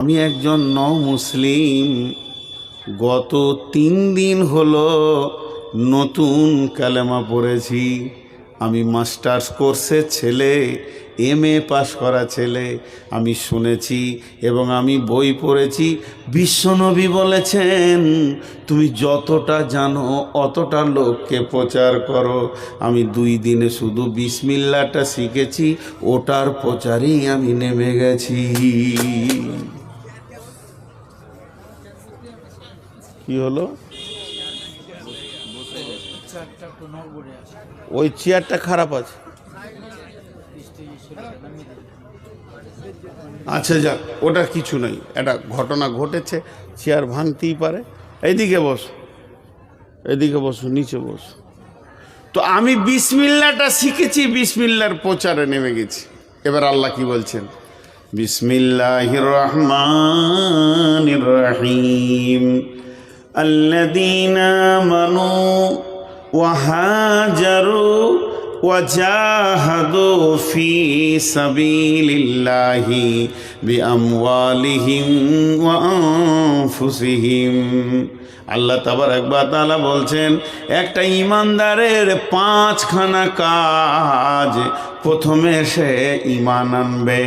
আমি একজন মুসলিম, গত 3 দিন হলো নতুন কালেমা পড়েছি। আমি মাস্টার্স কোর্সের ছেলে, MA পাশ করা ছেলে। আমি শুনেছি এবং আমি বই পড়েছি। বিশ্বনবী বলেছেন, তুমি যতটা জানো অতটা লোককে প্রচার করো। আমি 2 দিনে শুধু বিসমিল্লাহটা শিখেছি, ওটার প্রচারেই আমি নেমে গেছি। কি হলো? ওই চেয়ারটা খারাপ আছে। আচ্ছা যাক, ওটা কিছু নয়, একটা ঘটনা ঘটেছে, চেয়ার ভাঙতেই পারে। এইদিকে বসো, এদিকে বসো, নিচে বসো। তো আমি বিসমিল্লাহটা শিখেছি, বিসমিল্লাহর প্রচারে নেমে গেছি। এবার আল্লাহ কি বলছেন? বিসমিল্লাহির রহমানির রহিম। আল্লাযীনা আমানু ওয়া হাজারু ওয়া জাহাদু ফি সাবিলিল্লাহি বিআমওয়ালিহিম ওয়া আনফুসিহিম। আল্লাহ তাবারক ওয়া তাআলা বলছেন, একটা ইমানদারের 5খানা কাজ। প্রথমে সে ঈমান আনবে,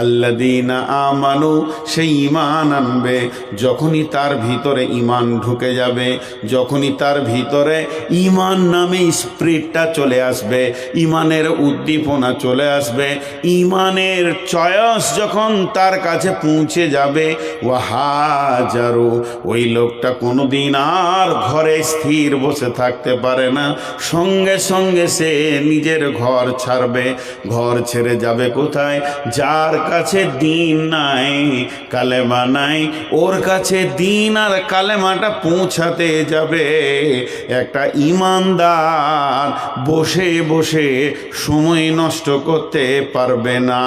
আল্লাযীনা আমানু, সে ঈমান আনবে। যখনই তার ভিতরে ঈমান ঢুকে যাবে, যখনই তার ভিতরে ঈমান নামে স্পিরিটটা চলে আসবে, ঈমানের উদ্দীপনা চলে আসবে, ঈমানের চয়েস যখন তার কাছে পৌঁছে যাবে, ওয়াহাজারু, ওই লোকটা কোনোদিন আর ঘরে স্থির বসে থাকতে পারে না। সঙ্গে সঙ্গে সে নিজের ঘর ছাড়বে। ঘর ছেড়ে যাবে কোথায়? যার কাছে দিন নাই, কালেমা নাই, ওর কাছে দিন আর কালেমাটা পৌঁছাতে যাবে। একটা ঈমানদার বসে বসে সময় নষ্ট করতে পারবে না।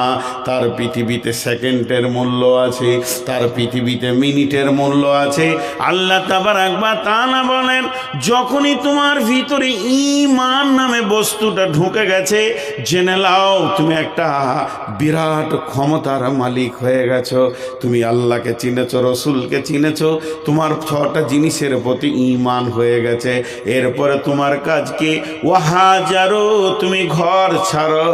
তার পৃথিবীতে সেকেন্ডের মূল্য আছে, তার পৃথিবীতে মিনিটের মূল্য আছে। আল্লাহ তাবারক ওয়া তাআলা বলেন, যখনই তোমার ভিতরে ঈমান নামে বস্তুটা ঢুকে গেছে, জেনে লাও তুমি একটা বিরাট ক্ষমতার মালিক হয়ে গেছো। তুমি আল্লাহকে চিনেছো, রসুলকে চিনেছো, তোমার 6টা জিনিসের প্রতি ঈমান হয়ে গেছে। এরপরে তোমার কাজ কি? ওয়াহাজারু, তুমি ঘর ছাড়ো,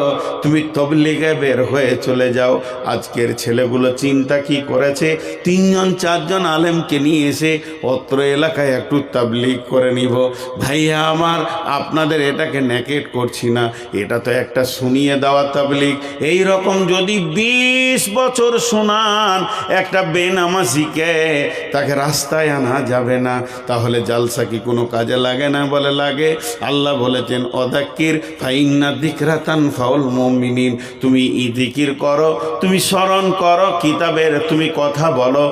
তুমি তবলিগে বের হয়ে চলে যাও। আজকের ছেলেগুলো চিন্তা কি করেছে? 3জন 4জন আলেমকে নিয়ে এসে অত্র এলাকায় একটু তাবলিগ করে নিব। ভাইয়া আমার, আপনাদের এটাকে নেকেট করছি না, এটা তো একটা শুনিয়ে দেওয়া তাবলিগ। এই রকম যদি 20 বছর শোনান একটা বেনামাজিকে, তাকে রাস্তায় আনা যাবে না, তাহলে জালসা কি কোনো কাজে লাগে না? বলে লাগে। আল্লাহ বলেছেন, অযাক্কির ফাইন্না যিকরা তানফাউল মুমিনিন। তুমি জিকির করো, তুমি স্মরণ করো, কিতাবের তুমি কথা বলো,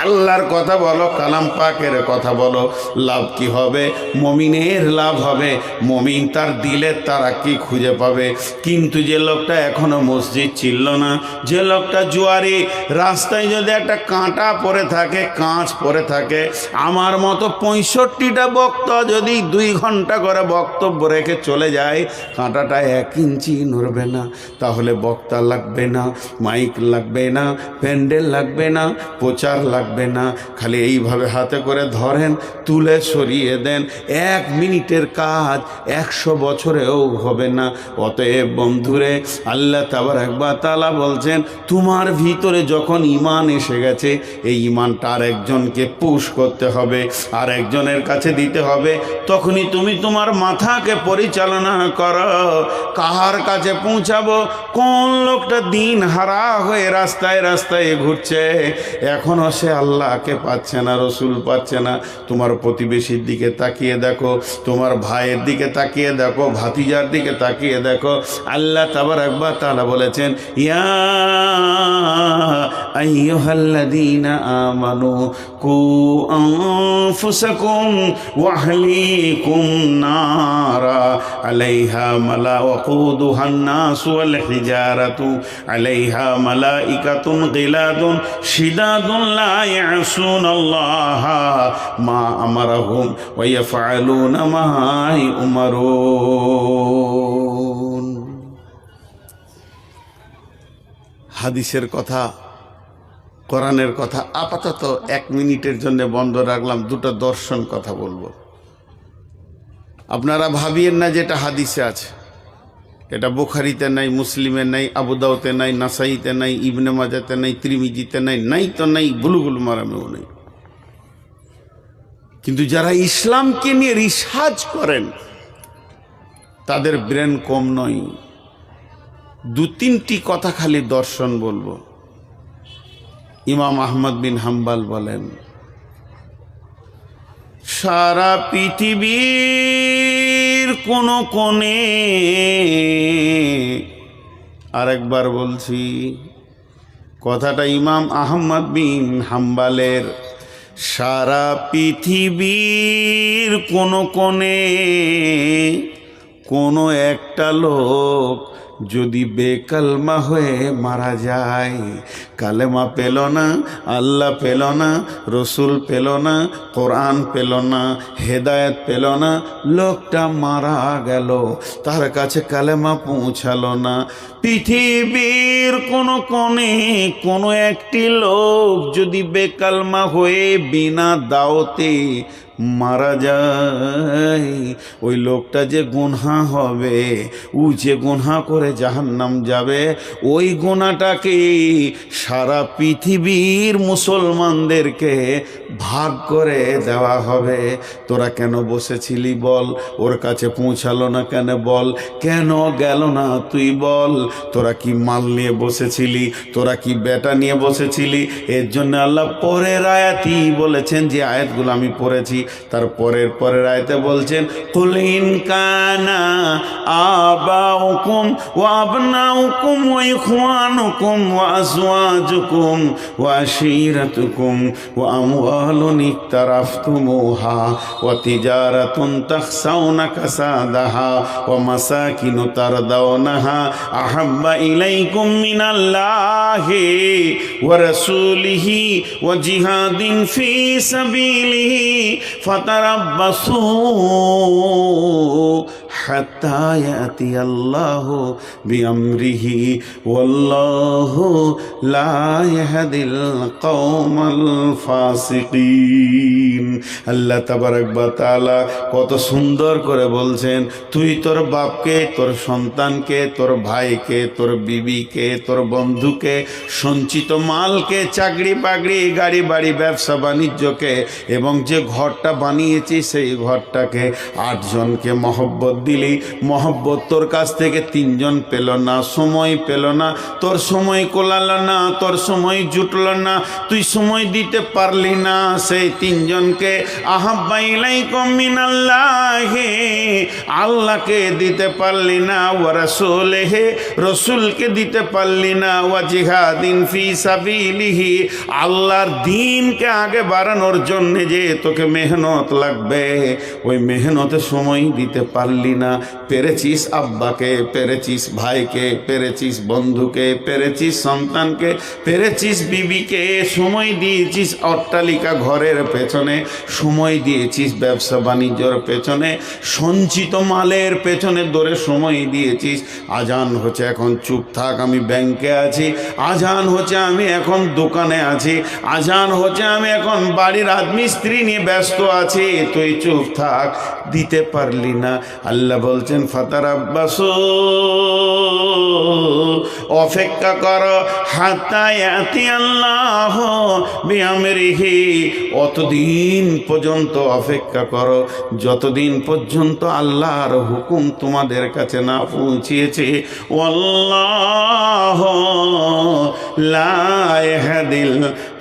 আল্লাহর কথা বলো, কালাম পাকের কথা বলো। লাভ কি হবে? মমিনের লাভ হবে। মমিন তার দিলের তারা কি খুঁজে পাবে। কিন্তু যে লোকটা এখনো মসজিদ চিনল না, যে লোকটা জুয়ারি, রাস্তায় যদি একটা কাঁটা পড়ে থাকে, কাঁচ পড়ে থাকে, আমার মতো 65টা বক্তা যদি 2 ঘন্টা করে বক্তব্য রেখে চলে যায়, কাঁটাটা 1 ইঞ্চি নড়বে না। তাহলে বক্তা লাগবে না, মাইক লাগবে না, প্যান্ডেল লাগবে না, প্রচার লাগবে না। খালি এইভাবে হাতে করে ধরেন, তুলে সরিয়ে দেন। 1 মিনিটের কাজ 100 বছরেও হবে না। অতএব বন্ধুরে, আল্লাহ তাবারক ওয়া তাআলা বলছেন, তোমার ভিতরে যখন ঈমান এসে গেছে, এই ঈমানটা আর একজনকে পুশ করতে হবে, আর একজনের কাছে দিতে হবে। তখনই তুমি তোমার মাথাকে পরিচালনা করো, কাহার কাছে পৌঁছাবো। কোন লোকটা দিন হারা হয়ে রাস্তায় রাস্তায় ঘুরছে, এখনো সে আল্লাহকে পাচ্ছে না, রসুল পাচ্ছে না। তোমার প্রতিবেশীর দিকে তাকিয়ে দেখো, তোমার ভাইয়ের দিকে তাকিয়ে দেখো, ভাতিজার দিকে তাকিয়ে দেখো। আল্লাহ তাবারক ওয়া তাআলা বলেছেন, ইয়া আইয়ুহাল্লাযীনা আমানু কু আনফুসাকুম ওয়া আহলিকুম নারা আলাইহা ওয়াকুদুহান নাসু ওয়াল হিজারাতু আলাইহা মালাইকাতুন গিলাদুন শিদাদুন লা ইয়াসুনাল্লাহা মা আমারাহুম ওয়া ইয়াফআলুনা মা ইউমারুন। হাদিসের কথা কোরআনের কথা আপাতত 1 মিনিটের জন্য বন্ধ রাখলাম, দুটো দর্শন কথা বলবো। আপনারা ভাবিয়েন না যেটা হাদিসে আছে, এটা বুখারীতে নাই, মুসলিমে নাই, আবু দাউদে নাই, নাসাইতে নাই, ইবনে মাজাতে নাই, তিরমিজিতে নাই, নাই তো নাই, বুলুগুল মারামেও নেই। কিন্তু যারা ইসলামকে নিয়ে রিসার্চ করেন তাদের ব্রেন কম নয়। 2-3টি কথা খালি দর্শন বলবো। ইমাম আহমদ বিন হাম্বল বলেন, সারা পৃথিবীর কোন কোণে, আরেকবার বলছি কথাটা ইমাম আহমদ বিন হাম্বলের, সারা পৃথিবীর কোন কোণে কোনো একটা লোক যদি বেকালমা হয়ে মারা যায়, কালেমা পেল না, আল্লাহ পেল না, রসুল পেল না, কোরআন পেল না, হেদায়েত পেল না, লোকটা মারা গেল, তার কাছে কালেমা পৌঁছালো না। পৃথিবীর কোনো কোণে কোনো একটি লোক যদি বেকালমা হয়ে বিনা দাওতে মারা যায়, ওই লোকটা যে গুনহা হবে, ও যে গুনহা করে জাহান্নাম যাবে, ওই গুনাহটাকে সারা পৃথিবীর মুসলমানদেরকে ভাগ করে দেওয়া হবে। তোরা কেন বসেছিলি বল, ওর কাছে পৌঁছালো না কেন বল, কেন গেল না তুই বল, তোরা কি মাল নিয়ে বসেছিলি, তোরা কি বেটা নিয়ে বসেছিলি? এর জন্য আল্লাহ পরের আয়াতই বলেছেন, যে আয়াতগুলো আমি পড়েছি তার পরের আয়াতে বলছেন, কুল ইন কানা আবাউকুম ওয়া আবনাউকুম ওয়া ইখওয়ানুকুম ওয়া আজওয়াজুকুম ওয়া আশীরাতুকুম ওয়া আমওয়ালুন ইকতারাফতুমুহা ওয়া তিজারাতুন তাখসাউনা কাসাদাহা ওয়া মাসাকিনু তারদাউনাহা আহাব্বা ইলাইকুম মিনাল্লাহি ওয়া রাসূলিহি ওয়া জিহাদিন ফি সাবিলিহি ফাতারাব্বাসু হাত্তা ইয়াতিয়াল্লাহু বিআমরিহি ওয়াল্লাহু লা ইয়াহদিল কওমাল ফাসিকিন। আল্লাহ তাবারক ওয়া তাআলা কত সুন্দর করে বলছেন, তুই তোর বাপকে, তোর সন্তানকে, তোর ভাইকে, তোর বিবিকে, তোর বন্ধুকে, সঞ্চিত মালকে, চাকরি বাকরি, গাড়ি বাড়ি, ব্যবসা বাণিজ্যকে, এবং যে ঘরটা বানিয়েছি সেই ঘরটাকে 8 জনকে মহব্বত দিলি, মহব্বত তোর কাছ থেকে 3 জন পেল না, সময় পেল না, তোর সময় কোলালো না, তোর সময় জুটলো না, তুই সময় দিতে পারলি না, সেই 3 জনকে আহাব্বা ইলাইকুম মিনাল্লাহি, আল্লাহকে দিতে পারলি না, ওয়া রাসূলিহি, রসুলকে দিতে পারলি না, ওয়া জিহাদিন ফি সাবিলিহি, আল্লাহর দ্বীনকে আগে বাড়ানোর জন্য যে তোকে মেহনত লাগবে, ওই মেহনতে সময় দিতে পারলি না। পেরেছিস আব্বাকে, পেরেছিস ভাইকে, পেরেছিস বন্ধুকে, পেরেছিস সন্তানকে, পেরেছিস বিবিকে, সময় দিয়েছিস অট্টালিকা ঘরের পেছনে, সময় দিয়েছিস ব্যবসা বাণিজ্যর পেছনে, সঞ্চিত মালের পেছনে দৌড়ে সময় দিয়েছিস। আজান হচ্ছে এখন চুপ থাক, আমি ব্যাংকে আছি, আজান হচ্ছে আমি এখন দোকানে আছি, আজান হচ্ছে আমি এখন বাড়ির রাজমিস্ত্রি নিয়ে ব্যস্ত আছি, তুই চুপ থাক, দিতে পারলি না। আল্লাহ বলছেন, ফাতারাব্বাসু, অপেক্ষা করো, হাত্তা ইয়াতিয়াল্লাহু বিআমরিহি, অতদিন পর্যন্ত অপেক্ষা করো যতদিন পর্যন্ত আল্লাহর হুকুম তোমাদের কাছে না পৌঁছিয়েছে। ওয়াল্লাহু লা ইয়াহদিল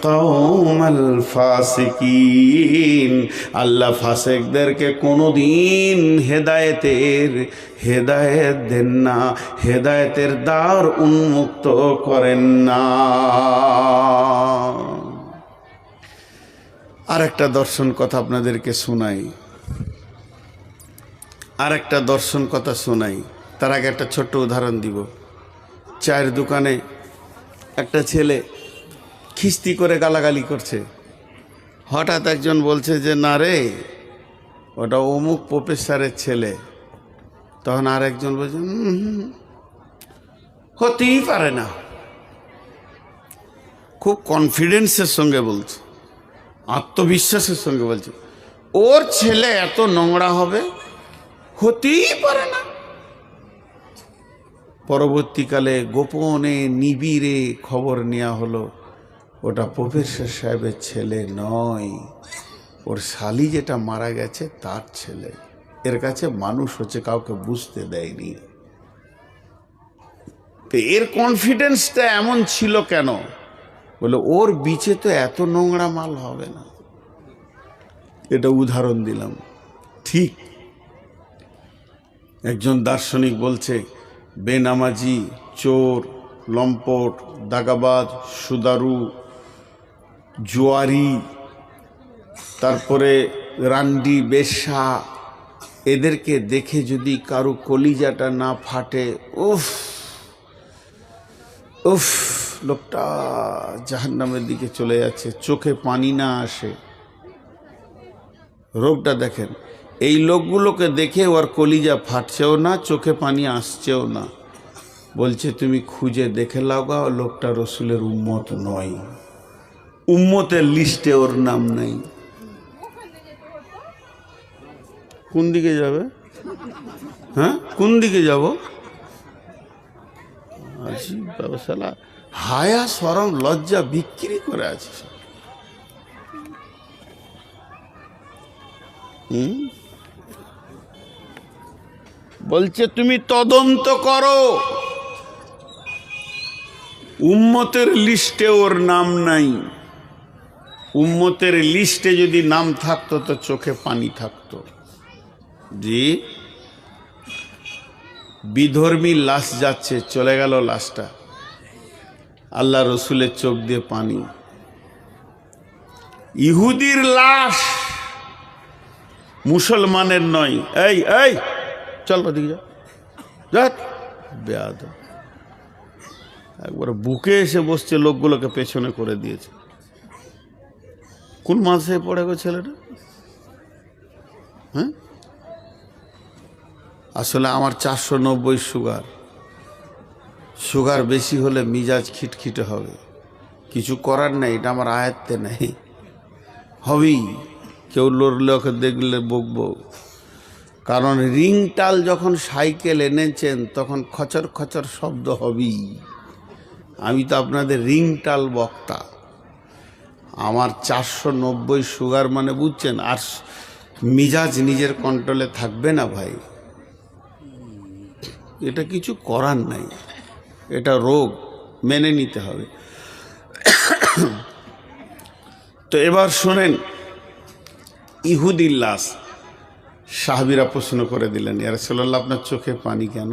কওমাল ফাসিকিন, আল্লাহ ফাসিকদেরকে কোনোদিন হেদায়েত দেন না, হেদায়েতের দ্বার উন্মুক্ত করেন না। আরেকটা দর্শন কথা আপনাদেরকে শোনাই, আরেকটা দর্শন কথা শোনাই। তার আগে একটা ছোট্ট উদাহরণ দিব। চায়ের দোকানে একটা ছেলে খিস্তি করে গালাগালি করছে, হঠাৎ একজন বলছে যে না রে, ওটা অমুক প্রফেসরের ছেলে। তখন আর একজন বলছে হতেই পারে না। খুব কনফিডেন্সের সঙ্গে বলছে, আত্মবিশ্বাসের সঙ্গে বলছে, ওর ছেলে এত নোংরা হবে, হতেই পারে না। পরবর্তীকালে গোপনে নিবিড়ে খবর নেওয়া হলো, ওটা প্রফেসর সাহেবের ছেলে নয়, ওর শালি যেটা মারা গেছে তার ছেলে। এর কাছে মানুষ হচ্ছে, কাউকে বুঝতে দেয়নি। তো এর কনফিডেন্সটা এমন ছিল কেন? বলে ওর বিচে তো এত নোংরা মাল হবে না। এটা উদাহরণ দিলাম। ঠিক একজন দার্শনিক বলছে, বেনামাজি, চোর, লম্পট, দাগাবাজ, সুদারু, জুয়ারি, তারপরে রান্ডি, বেশ্যা, এদেরকে দেখে যদি কারো কলিজাটা না ফাটে, উফ উফ, লোকটা জাহান্নামের দিকে চলে যাচ্ছে, চোখে পানি না আসে। রোগটা দেখেন, এই লোকগুলোকে দেখে ওর কলিজা ফাটছেও না, চোখে পানি আসছেও না। বলছে তুমি খুঁজে দেখে লাগাও, লোকটা রসুলের উম্মত নয়, উম্মতের লিস্টে ওর নাম নাই। কোন দিকে যাবে? হ্যাঁ, কোন দিকে যাব? শালা হায়া শরম লজ্জা বিক্রি করে আছে। বলছে তুমি তদন্ত করো, উম্মতের লিস্টে ওর নাম নাই। উম্মতের লিস্টে যদি নাম থাকতো তো চোখে পানি থাকতো। জি, বিধর্মী লাশ যাচ্ছে, চলে গেল লাশটা, আল্লাহ রসুলের চোখ দিয়ে পানি। ইহুদির লাশ, মুসলমানের নয়। এই এই চল ওদিকে যা, যা বেয়াদ। একবার বুকে এসে বসছে, লোকগুলোকে পেছনে করে দিয়েছে। কোন মাসে পড়ে গো ছেলেটা? হ্যাঁ, আসলে আমার 490 সুগার। সুগার বেশি হলে মিজাজ খিটখিটে হবে, কিছু করার নেই, এটা আমার আয়ত্তে নেই, হবেই। কেউ লড়লে ওকে দেখলে বকবো। কারণ রিংটাল যখন সাইকেল এনেছেন তখন খচর খচর শব্দ হবেই। আমি তো আপনাদের রিংটাল বক্তা। আমার 490 সুগার মানে বুঝছেন, আর মিজাজ নিজের কন্ট্রোলে থাকবে না ভাই। এটা কিছু করার নাই, এটা রোগ, মেনে নিতে হবে। তো এবার শোনেন, ইহুদির লাশ। সাহাবীরা প্রশ্ন করে দিলেন, ইয়া রাসূলুল্লাহ আপনার চোখে পানি কেন?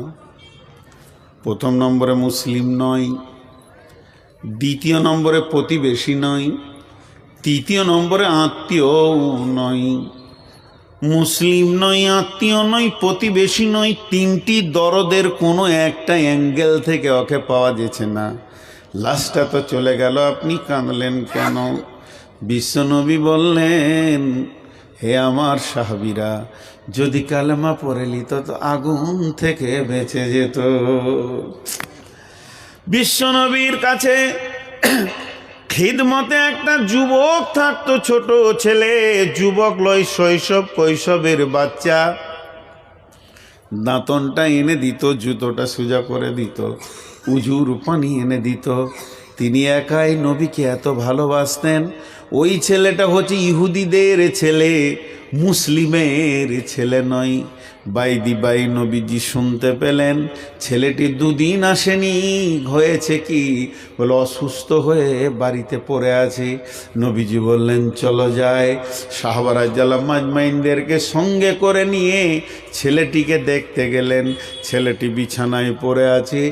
প্রথম নম্বরে মুসলিম নয়, দ্বিতীয় নম্বরে প্রতিবেশী নয়, তৃতীয় নম্বরে আত্মীয় নয়। মুসলিম নয়, আত্মীয় নয়, প্রতিবেশী নয়, তিনটি দরদের কোনো একটা অ্যাঙ্গেল থেকে ওকে পাওয়া যেছে না। লাশটা তো চলে গেল, আপনি কাঁদলেন কেন? বিশ্বনবী বললেন, হে আমার সাহাবীরা, যদি কালেমা পড়ে নিত তো আগুন থেকে বেঁচে যেত। বিশ্বনবীর কাছে খিদমতে একটা যুবক থাকতো, ছোট ছেলে, যুবক লয়, শৈশব কৈশবের বাচ্চা। দাঁতনটা এনে দিত, জুতোটা সোজা করে দিত, উজুর পানি এনে দিত। তিনি একাই নবীকে এত ভালোবাসতেন। ওই ছেলেটা হচ্ছে ইহুদিদের ছেলে, মুসলিমের ছেলে নয়। বাইদি বাই নবীজি শুনতে পেলেন ছেলেটি দুদিন আসেনি। হয়েছে কি? বলে অসুস্থ হয়ে বাড়িতে পড়ে আছে। নবীজি বললেন চলো যায়। সাহাবারা জালাম মাজমাইনদেরকে সঙ্গে করে নিয়ে ছেলেটিকে দেখতে গেলেন। ছেলেটি বিছানায় পড়ে আছে,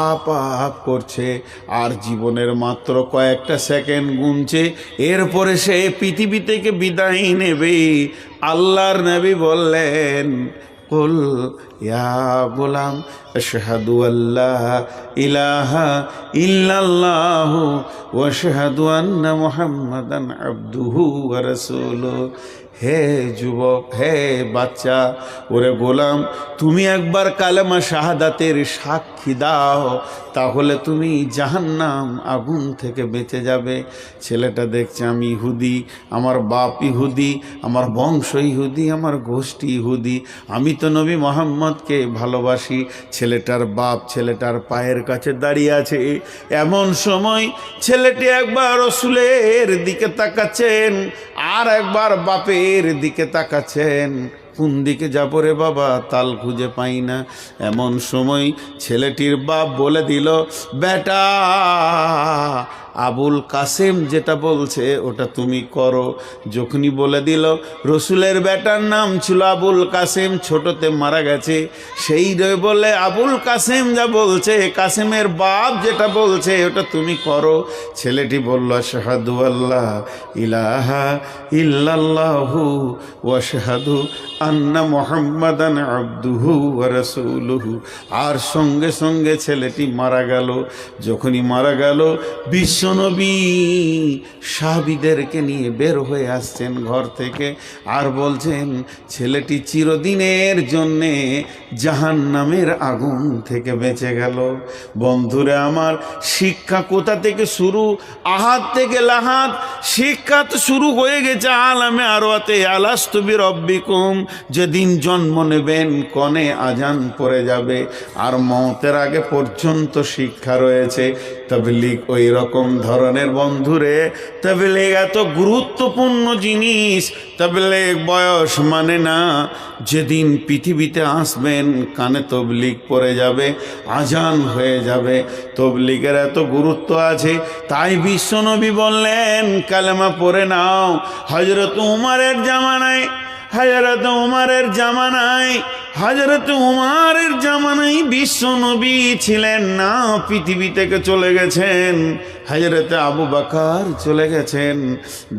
আপ আপ করছে, আর জীবনের মাত্র কয়েকটা সেকেন্ড গুনছে, এরপরে সে পৃথিবী থেকে বিদায় নেবে। আল্লাহর নবী বললেন, কুল ইয়া গোলাম আশহাদু আল্লা ইলাহা ইল্লাল্লাহু ওয়া আশহাদু আন্না মুহাম্মাদান আবদুহু ওয়া রাসূলুহু। হে যুবক, হে বাচ্চা, ওরে গোলাম, তুমি একবার কালেমা শাহাদাতের সাক্ষী দাও, তাহলে তুমি জাহান্নাম আগুন থেকে বেঁচে যাবে। ছেলেটা দেখছে আমি ইহুদি, আমার বাপ ইহুদি, আমার বংশ ইহুদি, আমার গোষ্ঠী ইহুদি, আমি তো নবী মোহাম্মদকে ভালোবাসি। ছেলেটার বাপ ছেলেটার পায়ের কাছে দাঁড়িয়ে আছে। এমন সময় ছেলেটি একবার রসুলের দিকে তাকাচ্ছেন, আর একবার বাপের দিকে তাকাচ্ছেন। কোন দিকে যাবো রে বাবা, তাল খুঁজে পাই না। এমন সময় ছেলেটির বাপ বলে দিল, বেটা আবুল কাসেম যেটা বলছে ওটা তুমি করো। যখনই বলে দিল, রসুলের বেটার নাম ছিল আবুল কাসেম, ছোটতে মারা গেছে, সেই বলে আবুল কাসেম যা বলছে, কাসেমের বাপ যেটা বলছে ওটা তুমি করো। ছেলেটি বলল, আশহাদু আল্লাহ ইলাহা ইল্লাল্লাহু ওয়া আশহাদু আন্না মুহাম্মাদান আবদুহু ওয়া রাসূলুহু। আর সঙ্গে সঙ্গে ছেলেটি মারা গেল। যখনই মারা গেল, বিশ্বনবী সাহাবীদেরকে নিয়ে বের হয়ে আসছেন ঘর থেকে, আর বলছেন ছেলেটি চিরদিনের জন্যে জাহান্নামের আগুন থেকে বেঁচে গেল। বন্ধুরে আমার, শিক্ষা কোথা থেকে শুরু? আহাদ থেকে লাহাদ শিক্ষা তো শুরু হয়ে গেছে আলামে আরওয়াতে, আলাস্তু বিরব্বিকুম। যেদিন জন্ম নেবেন কনে আজান পড়ে যাবে, আর মওতের আগে পর্যন্ত শিক্ষা রয়েছে। তাবলীগ ওই রকম ধরনের বন্ধুরে, তাবলীগ এত গুরুত্বপূর্ণ জিনিস। তাবলীগ বয়স মানে না, যেদিন পৃথিবীতে আসবেন কানে তবলীগ পড়ে যাবে, আজান হয়ে যাবে। তবলীগের এত গুরুত্ব আছে, তাই বিশ্বনবী বললেন কালেমা পড়ে নাও। হযরত উমরের জামানায় হযরত উমরের জামানায় বিশ্বনবী ছিলেন না, পৃথিবী থেকে চলে গেছেন। হযরত আবু বকর চলে গেছেন,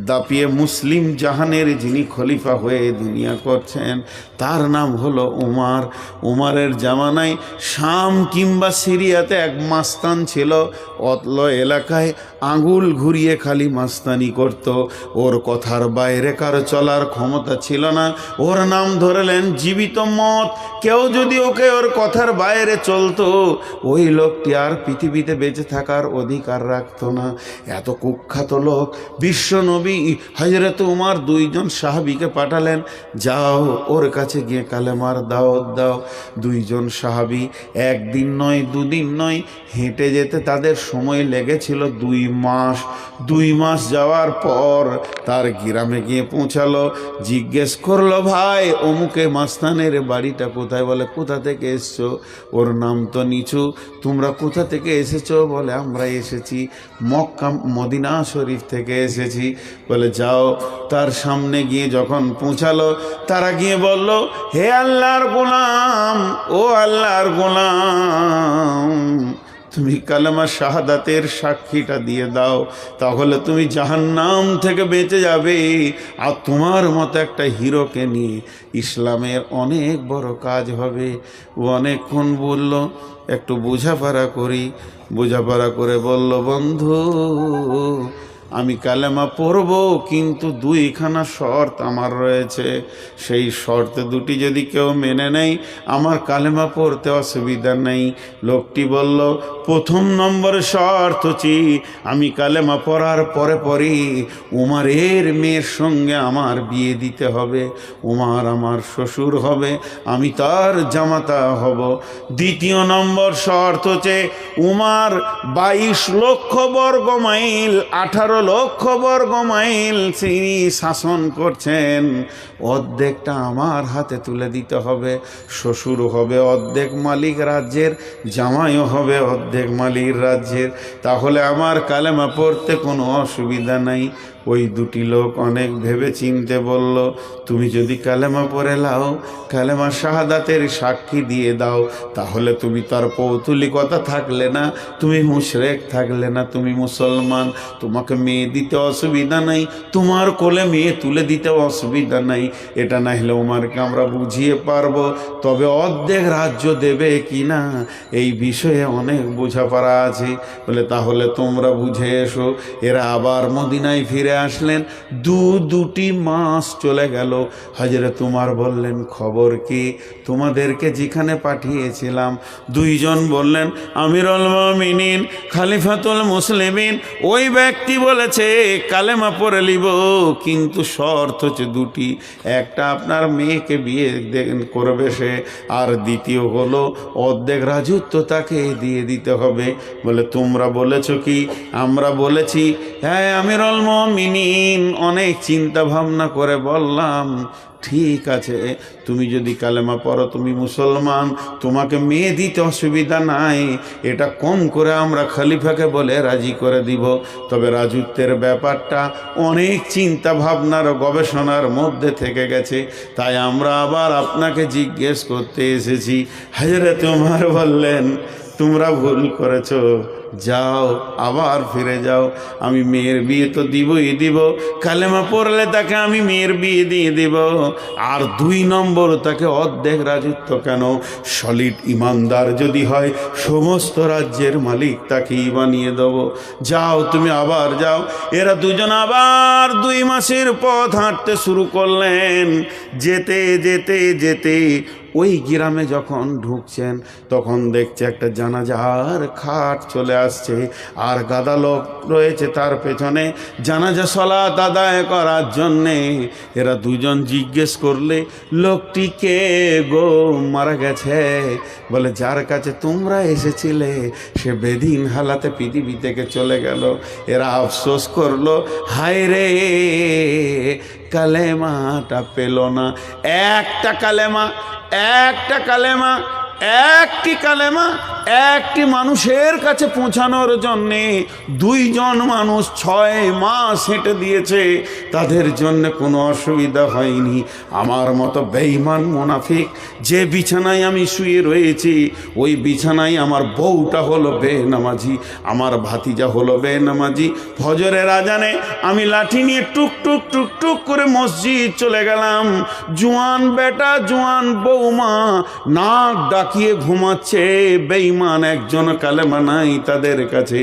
দাপিয়ে মুসলিম জাহানের যিনি খলিফা হয়ে দুনিয়া করছেন তার নাম হলো উমর। উমরের জামানায় শাম কিংবা সিরিয়াতে এক মাস্তান ছিল, অতল এলাকায় আঙুল ঘুরিয়ে খালি মাস্তানি করত। ওর কথার বাইরে কারো চলার ক্ষমতা ছিল না। ওর নাম ধরলেন জীবিত মত। কেউ যদি ওকে ওর কথার বাইরে চলতো, ওই লোকটি আর পৃথিবীতে বেঁচে থাকার অধিকার রাখতো না। এত কুখ্যাত লোক। বিশ্বনবী হযরত উমর দুইজন সাহাবীকে পাঠালেন, যাও ওর কাছে গিয়ে কালেমার দাওয়াত দাও। দুইজন সাহাবী একদিন নয় দুদিন নয় হেঁটে যেতে তাদের সময় লেগেছিল 2 মাস। 2 মাস যাওয়ার পর তার গ্রামে গিয়ে পৌঁছালো। জিজ্ঞেস করলো, ভাই অমুকে মাস্তানের বাড়িটা কোথায়? বলে, কোথা থেকে এসছো? ওর নাম তো নিচু। তোমরা কোথা থেকে এসেছো? বলে, আমরা এসেছি মক্কা মদিনা শরীফ থেকে এসেছি। বলে, যাও। তার সামনে গিয়ে যখন পৌঁছালো, তারা গিয়ে বলল, হে আল্লাহর গোলাম, ও আল্লাহর গোলাম, তুমি কালেমা শাহাদাতের সাক্ষীটা দিয়ে দাও, তাহলে তুমি জাহান্নাম থেকে বেঁচে যাবে। আর তোমার মতো একটা হিরোকে নিয়ে ইসলামের অনেক বড় কাজ হবে। ও অনেকক্ষণ বলল, একটু বোঝাপড়া করি। বোঝাপড়া করে বলল, বন্ধু আমি কালেমা পড়ব, কিন্তু 2খানা শর্ত আমার রয়েছে। সেই শর্ত 2টি যদি কেউ মেনে নেয়, আমার কালেমা পড়তে অসুবিধা নেই। লোকটি বলল, 1 নম্বর শর্ত হচ্ছে আমি কালেমা পড়ার পরে পরই উমরের মেয়ের সঙ্গে আমার বিয়ে দিতে হবে। উমর আমার শ্বশুর হবে, আমি তার জামাতা হব। 2য় নম্বর শর্ত হচ্ছে উমর 22 লক্ষ বর্গ মাইল 18 লক্ষ বর্গ মাইল তিনি শাসন করছেন, অর্ধেকটা আমার হাতে তুলে দিতে হবে। শ্বশুর হবে অর্ধেক মালিক রাজ্যের, জামাইও হবে অর্ধেক মালিক রাজ্যের। তাহলে আমার কালেমা পড়তে কোনো অসুবিধা নাই। ওই 2টি লোক অনেক ভেবে চিনতে বলল, তুমি যদি কালেমা পড়ে লাও, কালেমা শাহাদাতের সাক্ষী দিয়ে দাও, তাহলে তুমি তার পৌতুলিকতা থাকলে না, তুমি মুশরিক থাকলে না, তুমি মুসলমান। তোমাকে মেয়ে দিতে অসুবিধা নাই, তোমার কোলে মেয়ে তুলে দিতে অসুবিধা নাই, এটা না হলে ওমরকে আমরা বুঝিয়ে পারবো, তবে অর্ধেক রাজ্য দেবে কি না এই বিষয়ে অনেক বোঝাপড়া আছে। বলে তাহলে তোমরা বুঝে এসো। এরা আবার মদিনায় ফিরে আসলেন। দুটি মাস চলে গেল। হযরত উমর বললেন, খবর কি? তোমাদেরকে যেখানে পাঠিয়েছিলাম দুইজন বললেন, আমিরুল মুমিনিন খলিফাতুল মুসলিমিন ওই ব্যক্তি বলেছে কালেমা পড়ে লিব, কিন্তু শর্ত হচ্ছে দুটি, একটা আপনার মেয়েকে বিয়ে করবে সে, আর দ্বিতীয় হলো অর্ধেক রাজত্ব তাকে দিয়ে দিতে হবে। বলে তোমরা বলেছ কি? আমরা বলেছি হ্যাঁ আমিরুল মুমিনিন, অনেক চিন্তা ভাবনা করে বললাম ঠিক আছে, তুমি যদি কালেমা পড়ো তুমি মুসলমান, তোমাকে মেয়ে দিতে অসুবিধা নাই, এটা কম করে আমরা খলিফাকে বলে রাজি করে দিব। তবে রাজত্বের ব্যাপারটা অনেক চিন্তা ভাবনার গবেষণার মধ্যে থেকে গেছে, তাই আমরা আবার আপনাকে জিজ্ঞেস করতে এসেছি। হযরত উমর বললেন, তোমরা ভুল করেছো, যাও আবার ফিরে যাও, আমি মেয়ের বিয়ে তো দিবই দিব, কালেমা পড়লে তাকে আমি মেয়ের বিয়ে দিয়ে দিব, আর 2 নম্বর তাকে অর্ধেক রাজত্ব কেন, সলিড ইমানদার যদি হয় সমস্ত রাজ্যের মালিক তাকেই বানিয়ে দেবো, যাও তুমি আবার যাও। এরা দুজন আবার 2 মাসের পথ হাঁটতে শুরু করলেন। যেতে যেতে যেতে ওই গ্রামে যখন ঢুকছেন তখন দেখছে একটা জানাজার খাট চলে আসছে, আর গাদা লোক রয়েছে তার পেছনে জানাজা সালাত আদায় করার জন্যে। এরা দুজন জিজ্ঞেস করলে, লোকটি কে গো, মারা গেছে? বলে যার কাছে তোমরা এসেছিলে সে বেদিন হালাতে পৃথিবী থেকে চলে গেল। এরা আফসোস করলো, হায় রে কালেমাটা পেল না। একটা কালেমা, একটি মানুষের কাছে পৌঁছানোর জন্যে 2 জন মানুষ 6 মাস হেঁটে দিয়েছে, তাদের জন্য কোনো অসুবিধা হয়নি। আমার মতো বেঈমান মুনাফিক যে বিছানায় আমি শুয়ে রয়েছি ওই বিছানায় আমার বউটা হলো বেনামাজি, আমার ভাতিজা হলো বেনামাজি। ফজরের আজানে আমি লাঠি নিয়ে টুক টুক টুক টুক করে মসজিদ চলে গেলাম, জোয়ান বেটা জোয়ান বৌমা নাক ডাকিয়ে ঘুমাচ্ছে, বেঈমান একজন কালেমা নাই তাদের কাছে,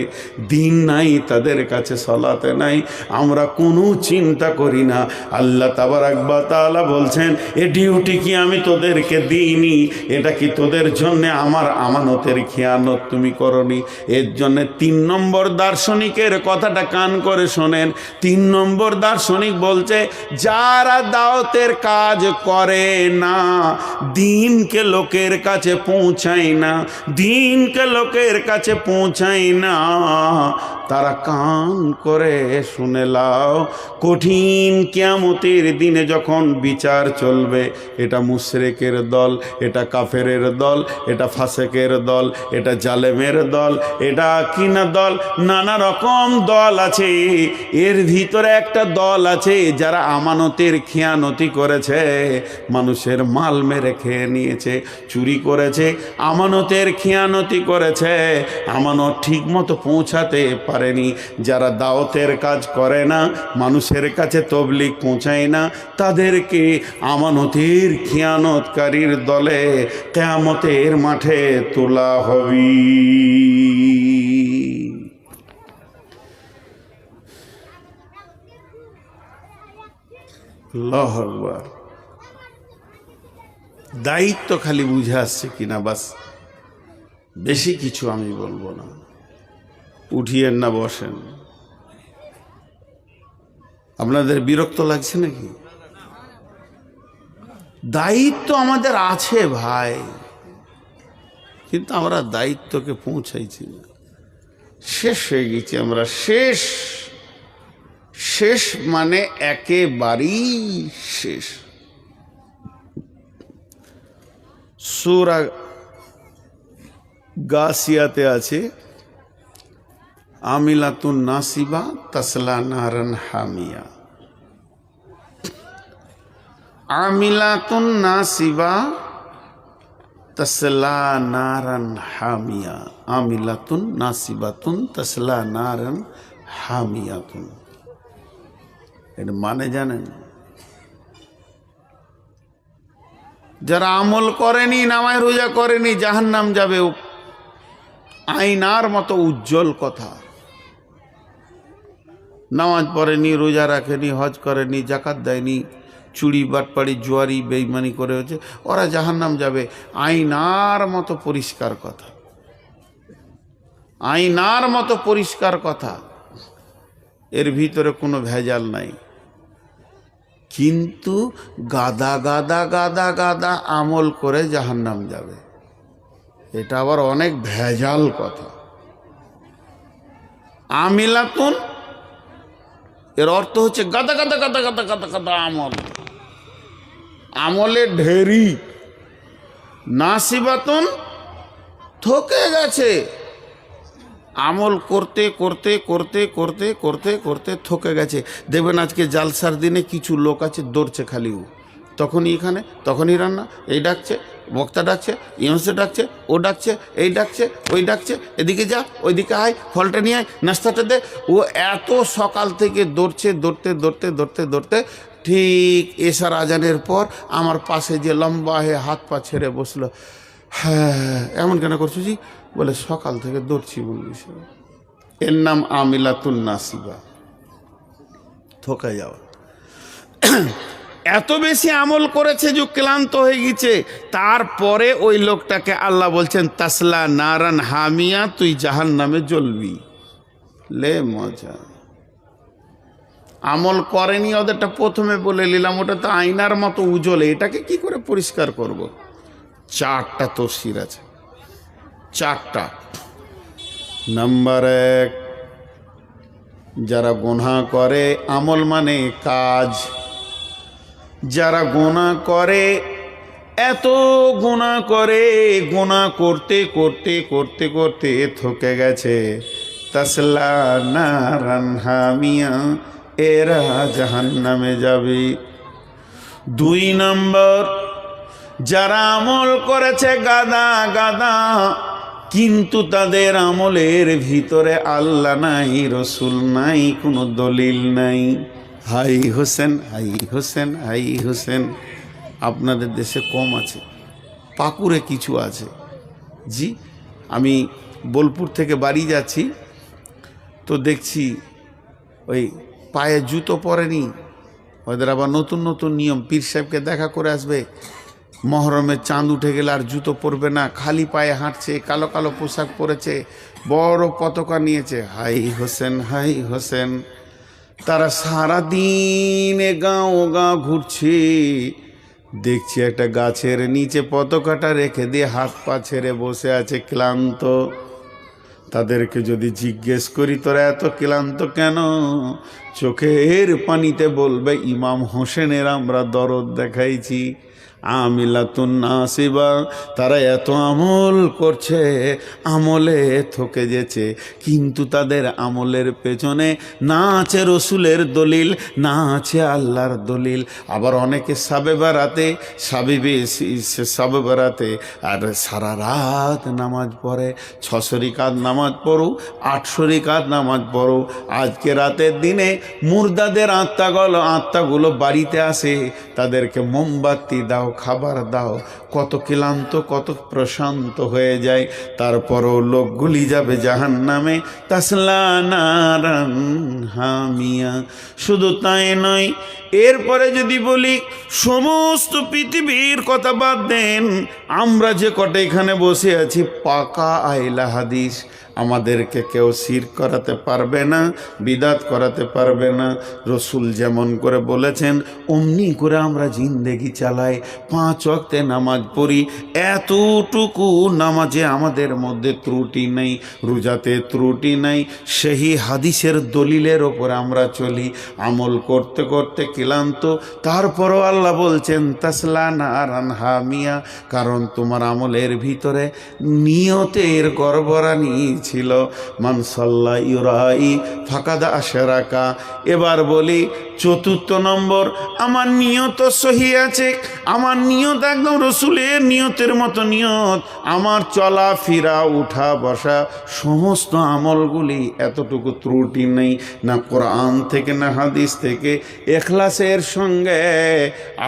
দিন নাই তাদের কাছে, সালাতে নাই। আমরা কোনো চিন্তা করি না। আল্লাহ তাবারাক ওয়া তাআলা বলছেন, এ ডিউটি কি আমি তোদেরকে দিইনি? এটা কি তোদের জন্য আমার আমানতের খেয়ানত তুমি করনি? এর জন্য 3 নম্বর দার্শনিকের কথাটা কান করে শোনেন। 3 নম্বর দার্শনিক বলছে, যারা দাওয়াতের কাজ করে না, দিনকে লোকের কাছে পৌঁছায় না, দিনকে লোকের কাছে পৌঁছায় না, তারা কান করে শুনে লাও, কঠিন কিয়ামতের দিনে যখন বিচার চলবে, এটা মুশরিকের দল, এটা কাফেরের দল, এটা ফাসেকের দল, এটা জালেমের দল, এটা কিনা দল, নানা রকম দল আছে। এর ভিতরে একটা দল আছে যারা আমানতের খেয়ানতি করেছে, মানুষের মাল মেরে খেয়ে নিয়েছে, চুরি করেছে, আমানতের খেয়ানতি করেছে, আমানত ঠিক মতো পৌঁছাতে পারেনি। যারা দাওয়াতের কাজ করে না, মানুষের কাছে তবলিগ পৌঁছায় না, তাদেরকে আমানতের খেয়ানতকারীর দলে কিয়ামতের মাঠে তোলা হবে। আল্লাহু আকবার। দায়িত্ব খালি বুঝে আসছে কিনা বাস, বেশি কিছু আমি বলবো না। উঠিয়েন না, বসেন। আপনাদের বিরক্ত লাগছে নাকি? দায়িত্ব আমাদের আছে ভাই, কিন্তু আমরা দায়িত্বকে পৌঁছাইছি না। শেষ হয়ে গেছি আমরা, শেষ। শেষ মানে একেবারেই শেষ। সূরা গাসিয়াতে আছে, আমিলাতুন নাসিবা তাসলা নারান হামিয়া। আমিলাতুন নাসিবা তাসলা নারান হামিয়া, আমিলাতুন নাসিবাতুন তাসলা নারান হামিয়াতুন, এর মানে জানেন? যারা আমল করেনি, নামাজ রোজা করেনি, জাহান্নাম যাবে। আয়নার মতো উজ্জ্বল কথা। নামাজ পড়েনি, রোজা রাখেনি, হজ করেনি, জাকাত দেয়নি, চুরি বাটপাড়ি জুয়ারি বেইমানি করে হচ্ছে, ওরা জাহান্নাম যাবে। আয়নার মতো পরিষ্কার কথা, আয়নার মতো পরিষ্কার কথা, এর ভিতরে কোনো ভেজাল নাই। কিন্তু গাদা গাদা গাদা গাদা আমল করে জাহান্নাম যাবে, এটা আবার অনেক ভেজাল কথা। আমিলাতুন এর অর্থ হচ্ছে গাদা গাদা গাদা গাদা গাদা গাদা আমল, আমলের ঢেরি। নাসিবাতুন থকে গেছে, আমল করতে করতে করতে করতে করতে করতে থকে গেছে। দেখবেন আজকে জালসার দিনে কিছু লোক আছে দৌড়ছে খালি, তখনই এখানে তখনই রান্না, এই ডাকছে, বক্তা ডাকছে, ইমামসে ডাকছে, ও ডাকছে, এই ডাকছে, ওই ডাকছে, এদিকে যা, ওইদিকে আয়, ফলটা নিয়ে আয়, নাস্তাটা দে। ও এত সকাল থেকে দৌড়ছে, দৌড়তে দৌড়তে দৌড়তে দৌড়তে ঠিক এশার আজানের পর আমার পাশে যে লম্বা হয়ে হাত পা ছেড়ে বসলো। হ্যাঁ, এমন কেন করছো জি? বলে সকাল থেকে দৌড়ছি বলবি। এর নাম আমিলাতুন নাসিবা, থকে যাওয়া। এত বেশি আমল করেছে যে ক্লান্ত হয়ে গেছে। তারপরে ওই লোকটাকে আল্লাহ বলছেন তাসলা নারান হামিয়া, তুই জাহান্নামে জ্বলবি। লে মজা। আমল করেনি ওদেরটা প্রথমে বলে নিলাম, ওটা তো আয়নার মতো উজ্জ্বলে, এটাকে কি করে পরিষ্কার করব? চারটা তফসির আছে, চারটা। নাম্বার এক, যারা গুনাহ করে, আমল মানে কাজ, যারা গুনাহ করে, এত গুনাহ করে, গুনাহ করতে করতে করতে করতে থকে গেছে, তাসলা নারান হামিয়া, এরা জাহান্নামে যাবে। দুই নম্বর, যারা আমল করেছে গাদা গাদা, কিন্তু তাদের আমলের ভিতরে আল্লাহ নাই, রসুল নাই, কোনো দলিল নাই। হাই হোসেন, হাই হোসেন, হাই হোসেন। আপনাদের দেশে কম আছে, পাকুড়ে কিছু আছে। জি, আমি বোলপুর থেকে বাড়ি যাচ্ছি, তো দেখছি ওই পায়ে জুতো পরেনি, ওদের আবার নতুন নতুন নিয়ম, পীর সাহেবকে দেখা করে আসবে, মহরমের চাঁদ উঠে গেলে আর জুতো পরবে না, খালি পায়ে হাঁটছে, কালো কালো পোশাক পরেছে, বড় পতাকা নিয়েছে। হাই হোসেন, হাই হোসেন। তারা সারাদিন গাঁও গাঁ ঘুরছে, দেখছি একটা গাছের নিচে পতাকাটা রেখে দিয়ে হাত পা ছেড়ে বসে আছে ক্লান্ত। তাদেরকে যদি জিজ্ঞেস করি তোরা এত ক্লান্ত কেন, চোখের পানিতে বলবে ইমাম হোসেনের আমরা দরদ দেখাইছি। আমিলাতুন নাসিবা, তারা এত আমল করছে, আমলে থকে যেছে, কিন্তু তাদের আমলের পেছনে না আছে রসুলের দলিল, না আছে আল্লাহর দলিল। আবার অনেকে সাবে বারাতে আর সারা রাত নামাজ পড়ে, 600 রিকাত নামাজ পড়ো, 800 রিকাত নামাজ পড়ো। আজকে রাতের দিনে মুর্দাদের আত্মাগুলো বাড়িতে আসে, তাদেরকে মোমবাতি দাও, খাবার দাও, কত ক্লান্ত, কত প্রশান্ত হয়ে যায়। তারপরও লোকগুলি যাবে জাহান্নামে, তাসলা নারান হামিয়া। শুধু তাই নয়, এরপরে যদি বলি সমস্ত পৃথিবীর কথা বাদ দেন, আমরা যে কটা এখানে বসে আছি পাকা আইলা হাদিস, আমাদেরকে কেউ শিরক করাতে পারবে না, বিদাত করাতে পারবে না। রসুল যেমন করে বলেছেন অমনি করে আমরা জিন্দেগি চালাই, 5 ওয়াক্তে নামাজ পড়ি, এতটুকু নামাজে আমাদের মধ্যে ত্রুটি নেই, রোজাতে ত্রুটি নেই, সেই হাদিসের দলিলের ওপর আমরা চলি। আমল করতে করতে ক্লান্ত, তারপরও আল্লাহ বলছেন তাসলা নারান হামিয়া, কারণ তোমার আমলের ভিতরে নিয়তের গড়বড়ানি ছিল। মান সাল্লা ইউরাই ফাকাদ আশরাকা। এবার বলি চতুর্থ নম্বর, আমার নিয়ত সহি আছে, আমার নিয়ত একদম রসুলের নিয়তের মতো নিয়ত, আমার চলাফেরা উঠা বসা সমস্ত আমলগুলি এতটুকু ত্রুটি নেই, না কোরআন থেকে না হাদিস থেকে, ইখলাসের সঙ্গে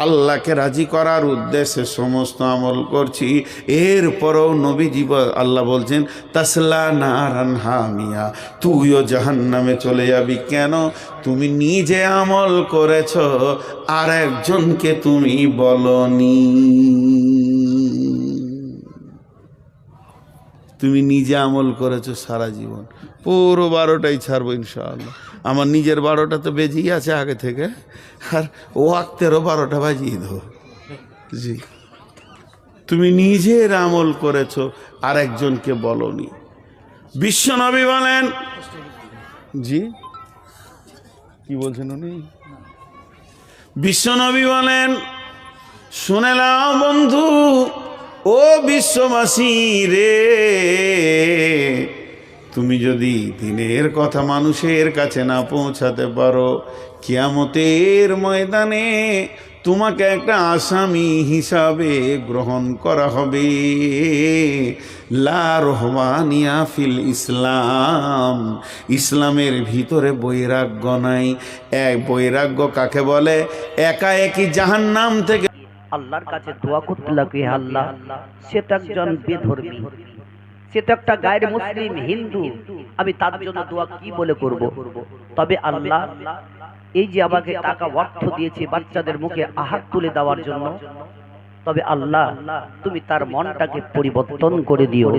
আল্লাহকে রাজি করার উদ্দেশ্যে সমস্ত আমল করছি। এরপরও নবীজি আল্লাহ বলছেন তাসলা নারান হামিয়া, তুইও জাহান্নামে চলে যাবি। কেন? তুমি নিজে আমল করেছ, আর একজনকে তুমি বলনি। তুমি নিজে আমল করেছো সারা জীবন, পুরো 12টাই ছাড়বো ইনশাআল্লাহ। আমার নিজের 12টা তো বেজেই আছে আগে থেকে, আর ওয়াক্তেরও 12টা বাজিয়ে দেবো। জি, তুমি নিজের আমল করেছো, আর একজনকে বলনি। বিশ্বনবী বলেন, জি কি বলছেন উনি? বিশ্বনবী বলেন, শুনে নাও বন্ধু, ও বিশ্ববাসী রে, তুমি যদি দিনের কথা মানুষের কাছে না পৌঁছাতে পারো, কিয়ামতের ময়দানে তোমাকে একটা আসামি হিসাবে গ্রহণ করা হবে। লা রহমানিয়া ফিল ইসলাম, ইসলামের ভিতরে বৈরাগ্য নাই। এক বৈরাগ্য কাকে বলে? একাএকি জাহান্নাম থেকে আল্লাহর কাছে দোয়া করতে লাগে, আল্লাহ সে তো একজন বেধর্মী, সে তো একটা গায়ের মুসলিম হিন্দু, আমি তার জন্য দোয়া কি বলে করব? তবে আল্লাহ এই যে আমাকে টাকা অর্থ দিয়েছে বাচ্চাদের মুখে আহার তুলে দেওয়ার জন্য, তবে আল্লাহ তুমি তার মনটাকে পরিবর্তন করে দিও।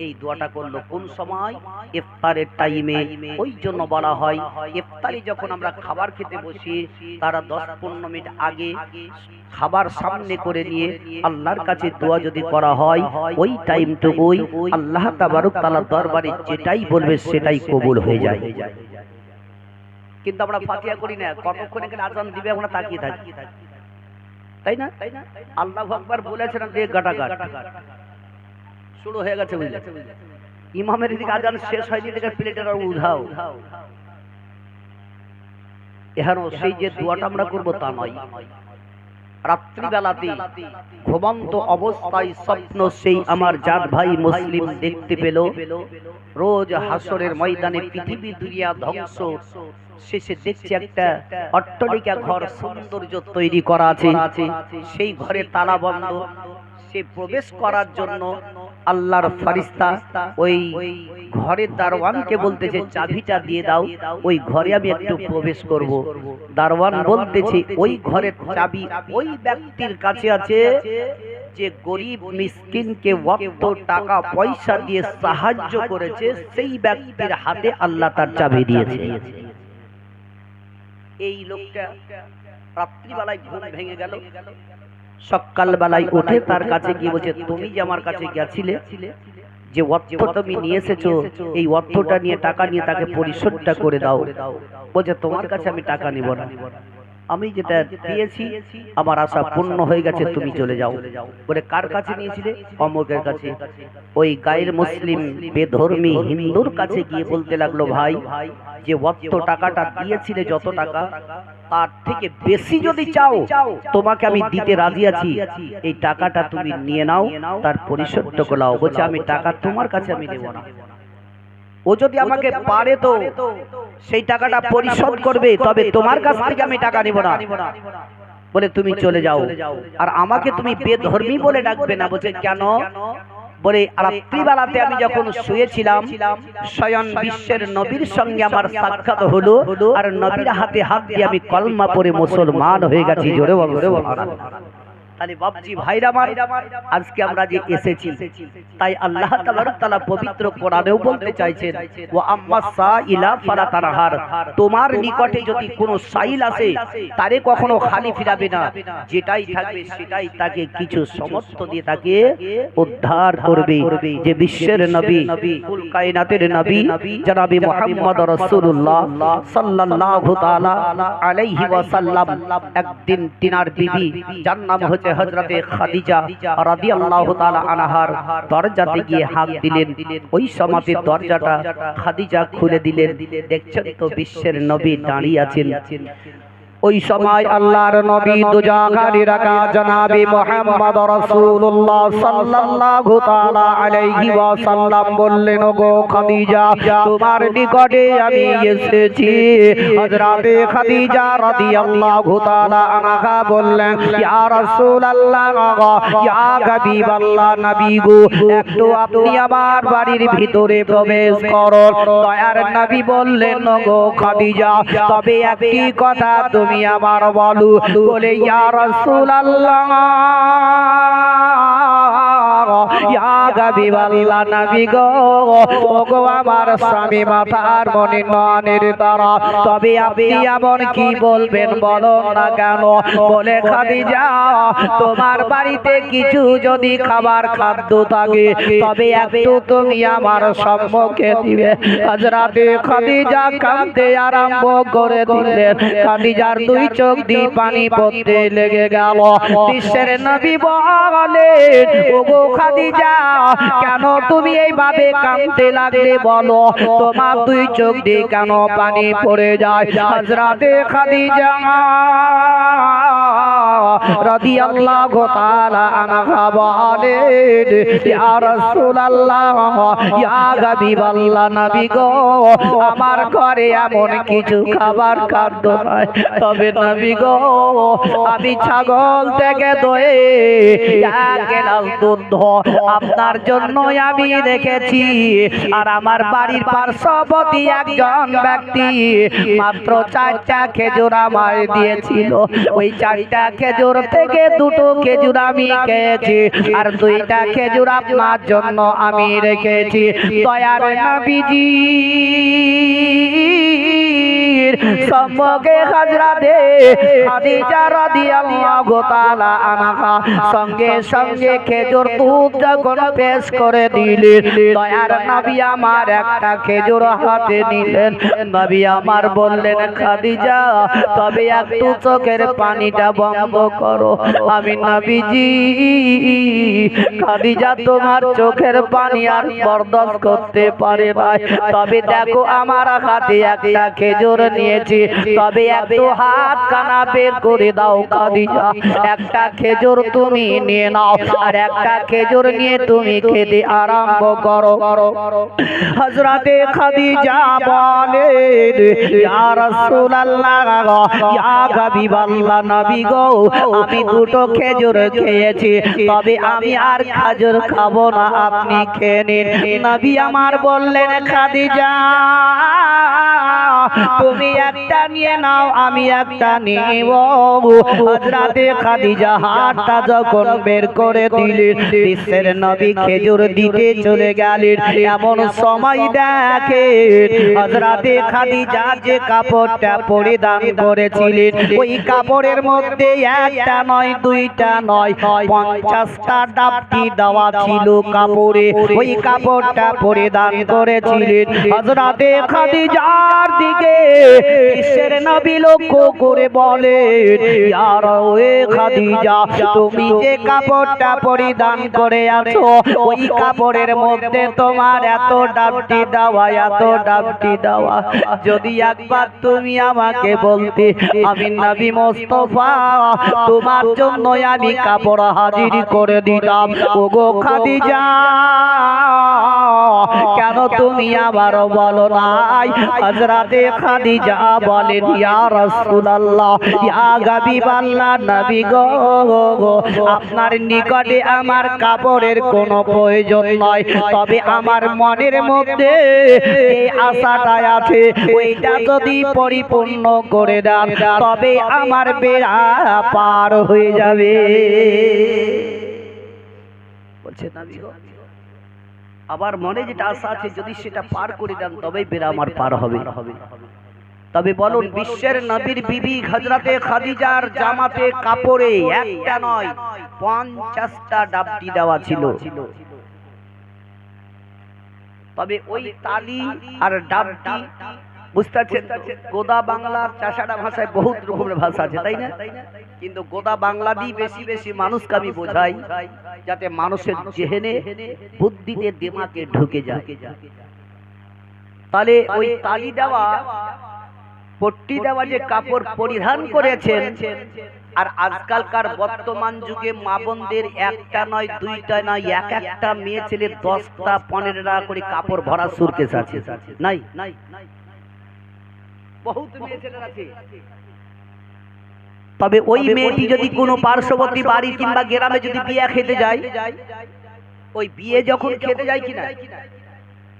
এই দোয়াটা করলো কোন সময়? ইফতারের টাইমে। ওই জন্য বলা হয় ইফতারি যখন আমরা খাবার খেতে বসি, তারা 10-15 মিনিট আগে খাবার সামনে করে নিয়ে আল্লাহর কাছে দোয়া যদি করা হয়, ওই টাইমটুকুই আল্লাহ তাবারক তাআলা দরবারে যেটাই বলবে সেটাই কবুল হয়ে যায়। কিন্তু আমরা ফাতিহা করি না, কতক্ষণ এখানে আজান দিবে আমরা তাকিয়ে থাকি, তাই না? আল্লাহু আকবার বলেছেন, দেখ গাটাগাট শুরু হয়ে গেছে, বুঝলে? ইমামের দিকে আজান শেষ হয়নি, দেখে প্লেটের আর উধাও। এখানে সেই যে দোয়াটা আমরা করব তা নয়। রাত্রিবেলাতে ঘুমন্ত অবস্থায় স্বপ্ন সেই আমার জাত ভাই মুসলিম দেখতে পেল, রোজ হাসরের ময়দানে পৃথিবী দুনিয়া ধ্বংস শেষে দেখছি একটা অট্টালিকা ঘর সৌন্দর্য তৈরি করা আছে, সেই ঘরে তালা বন্ধ। সে প্রবেশ করার জন্য আল্লাহর ফেরেশতা ওই ঘরের দারওয়ানকে বলতেছে, চাবিটা দিয়ে দাও, ওই ঘরে আমি একটু প্রবেশ করব। দারওয়ান বলতেছে, ওই ঘরের চাবি ওই ব্যক্তির কাছে আছে যে গরিব মিসকিনকে ওয়াক্ত টাকা পয়সা দিয়ে সাহায্য করেছে, সেই ব্যক্তির হাতে আল্লাহ তার চাবি দিয়েছে। এই লোকটা রাত্রিবেলায় ঘুম ভেঙে গেল, সকালবেলায় উঠে তার কাছে গিয়ে বলছে, তুমি যে আমার কাছে গেছিলে, যে অর্থ তুমি নিয়ে এসেছো, এই অর্থটা নিয়ে টাকা নিয়ে তাকে পরিশোধটা করে দাও। বলছে, তোমার কাছে আমি টাকা নিব না, আমি যেটা দিয়েছি আমার আশা পূর্ণ হয়ে গেছে, তুমি চলে যাও। বলে, কার কাছে নিয়েছিলে? অমুকের কাছে। ওই গায়ের মুসলিম বেধর্মী হিন্দুর কাছে গিয়ে বলতে লাগলো, ভাই যে অর্থ টাকাটা দিয়েছিলে, যত টাকা তার থেকে বেশি যদি চাও তোমাকে আমি দিতে রাজি আছি, এই টাকাটা তুমি নিয়ে নাও, তার পরিশোধটা করলাও। বলছে, আমি টাকা তোমার কাছে আমি দেব না, ও যদি আমাকে পারে তো সেই টাকাটা পরিশোধ করবে, তবে তোমার কাছ থেকে আমি টাকা নিব না। বলে, তুমি চলে যাও, আর আমাকে তুমি বেধর্মী বলে ডাকবে না। বলছে, কেন? বলে, রাত্রিবেলাতে আমি যখন শুয়েছিলাম, স্বয়ং বিশ্বের নবীর সঙ্গে আমার সাক্ষাৎ হলো, আর নবীর হাতে হাত দিয়ে আমি কলমা পড়ে মুসলমান হয়ে গেছি। জোরে বলো সুবহানাল্লাহ। তাহলে বাপজি ভাইরা আমার, আজকে আমরা যে এসেছি, তাই আল্লাহ তাবারক তাআলা পবিত্র কোরআনেও বলতে চাইছেন, ওয়া আম্মা সাইলা ফালা তানহার, তোমার নিকটে যদি কোনো সাইল আসে, তারে কখনো খালি ফিরাবে না, যেটাই থাকবে সেটাই তাকে কিছু সমর্থ দিয়ে তাকে উদ্ধার করবে। যে বিশ্বের নবী, কুল কায়নাতের নবী জনাবে মুহাম্মদ রাসূলুল্লাহ সাল্লাল্লাহু তাআলা আলাইহি ওয়াসাল্লাম, একদিন তিনার বিবি, যার নাম হচ্ছে হযরতে খাদিজা রাদিয়াল্লাহু তাআলা আনহার দরজাতে গিয়ে হাত দিলেন। ওই সময়তে দরজাটা খাদিজা খুলে দিলেন। দেখছেন তো বিশ্বের নবী দাঁড়িয়ে আছেন। ওই সময় আল্লাহর নবী দুজাহানের রাখা জনাবে মুহাম্মদ রাসূলুল্লাহ সাল্লাল্লাহু তাআলা আলাইহি ওয়াসাল্লাম বললেন, গো খাদিজা, তোমার নিকটে আমি এসেছি। হযরতে খাদিজা রাদিয়াল্লাহু তাআলা আনহা বললেন, ইয়া রাসূলুল্লাহ, ইয়া হাবিবাল্লাহ, নবী গো, একটু আপনি আমার বাড়ির ভিতরে প্রবেশ করুন। দয়ার নবী বললেন, গো খাদিজা, তবে একটি কথা তুমি আমার বলো। বলে, ইয়া রাসূলুল্লাহ, ইয়া হাবিবাল্লাহ, নবী গো, ওগো আমার স্বামী মাতার মনে নয়নের তারা, তবে আপনি এমন কি বলবেন বলুন না কেন? বলে, খাদিজা, তোমার বাড়িতে কিছু যদি খাবার খাদ্য থাকে তবে একটু তুমি আমার সম্মুখে দিবে। হযরতে খাদিজা কাঁদতে আরম্ভ করে দিলেন। খাদিজার দুই চোখ দিয়ে পানি পড়তে লেগে গেল। বিশ্বের নবী বলেন, ওগো খাদিজা, কেন তুমি এইভাবে কাঁদতে লাগলে বলো? তোমার দুই চোখ দিয়ে কেন পানি পড়ে যায়? হযরতে খাদিজা রাদিয়াল্লাহু তাআলা আনহা বলেন, ইয়া রাসূলুল্লাহ, ইয়া হাবিবাল্লাহ, নবী গো, আমার ঘরে এমন কিছু খাবার খাদ্য নাই, তবে নবী গো, আমি ছাগল থেকে দয়ে এক গ্লাস দুধ আপনার জন্য আমি রেখেছি। আর আমার বাড়ির পার্শ্ববর্তী একজন ব্যক্তি মাত্র 4টা খেজুর আমায় দিয়েছিল। ওই 4টা খেজুর থেকে 2টো খেজুর আমি খেয়েছি, আর 2টা খেজুর আপনার জন্য আমি রেখেছি। দয়ার নবীজি সম্মুখে হযরতে খাদিজা রাদিয়াল্লাহু তাআলা আনহা সঙ্গে সঙ্গে খেজুর দুধ যখন পেশ করে দিলেন, দয়ার নবী আমার একটা খেজুর হাতে নিলেন। নবী আমার বললেন, খাদিজা, তবে একটু চোখের পানিটা বন্ধ করো। আমি নবীজি, খাদিজা তোমার চোখের পানি আর বরদাস্ত করতে পারে না, তবে দেখো আমার হাতে একটা খেজুর নিয়েছি, তবে একটু হাত কানা বের করে দাও খাদিজা। একটা খেজুর তুমি নিয়ে নাও, আর একটা খেজুর নিয়ে তুমি খেতে আরম্ভ করো। হযরতে খাদিজা বলেন, ইয়া রাসূলুল্লাহ, ইয়া হাবিবাল্লাহ, নবী গো, আমি 2টো খেজুর খেয়েছি, তবে আমি আর খেজুর খাবো না, আপনি খেয়ে নিন। নবী আমার বললেন, খাদিজা, তুমি একটা নিয়ে নাও, আমি একটা নিব। হযরতে খাদিজা হাতটা যখন বের করে দিলেন, বিশ্বের নবী খেজুর দিতে চলে গেলেন। এমন সময় দেখেন হযরতে খাদিজা যে কাপড়টা পরিধান করেছিলেন, ওই কাপড়ের মধ্যে একটা নয়, 2টা নয়, 50টা ডাবটি দেওয়া ছিল কাপড়ে। ওই কাপড়টা পরিধান করেছিলেন। হযরতে খাদিজার দিকে বিশ্বের নবী লক্ষ্য করে বলেন, ইয়া খাদিজা, তুমি যে কাপড়টা পরিধান করে আছো, ওই কাপড়ের মধ্যে তোমার এত ডাবটি দেওয়া, এত ডাবটি দেওয়া। যদি একবার তুমি আমাকে বলতে, আমি নবী মুস্তাফা, তোমার জন্য আমি কাপড় হাজির করে দিতাম। ওগো খাদিজা, কেন তুমি আবার বলো নাই? হযরতে খাদিজা বলেন, ইয়া রাসূলুল্লাহ, ইয়া হাবিবাল্লাহ, নবী গো, আপনার নিকটে আমার কাপড়ের কোনো প্রয়োজন নয়, তবে আমার মনের মধ্যে এই আশাটা আছে, ওইটা যদি পরিপূর্ণ করে দেন তবে আমার বেড়া পার হয়ে যাবে। বলছে নবী গো, আবার মনে যেটা আশা আছে, যদি সেটা পার করে দেন তবে বেড়া আমার পার হবে। তবে বলুন, বিশ্বের নবীর বিবি হযরতে খাদিজার জামাতে কাপড়ে একটা নয়, 50টা ডাবটি দেওয়া ছিল। তবে ওই তালি আর ডাবটি বুঝতে পারছেন? গোদা বাংলার চাষাড়া ভাষায় বহুত রকমের ভাষা আছে, তাই না? কিন্তু গোদা বাংলা দিয়ে বেশি বেশি মানুষকে আমি বোঝাই, যাতে মানুষের জেহেনে বুদ্ধিতে দিমাগে ঢুকে যায়। তাহলে ওই তালি দেওয়া পট্টি দেওয়া যে কাপড় পরিধান করেছেন, আর আজকালকার বর্তমান যুগে মা বোনদের একটা নয় দুইটা নয় এক একটা মেয়ে ছেলে 10টা 15টা করে কাপড় ভরা সুটকেস আছে, নাই? বহুত মেয়ে ছেলে আছে। তবে ওই মেয়েটি যদি কোনো পার্শ্ববর্তী বাড়ি কিংবা গ্রামে যদি বিয়ে খেতে যায়, ওই বিয়ে যখন খেতে যায় কিনা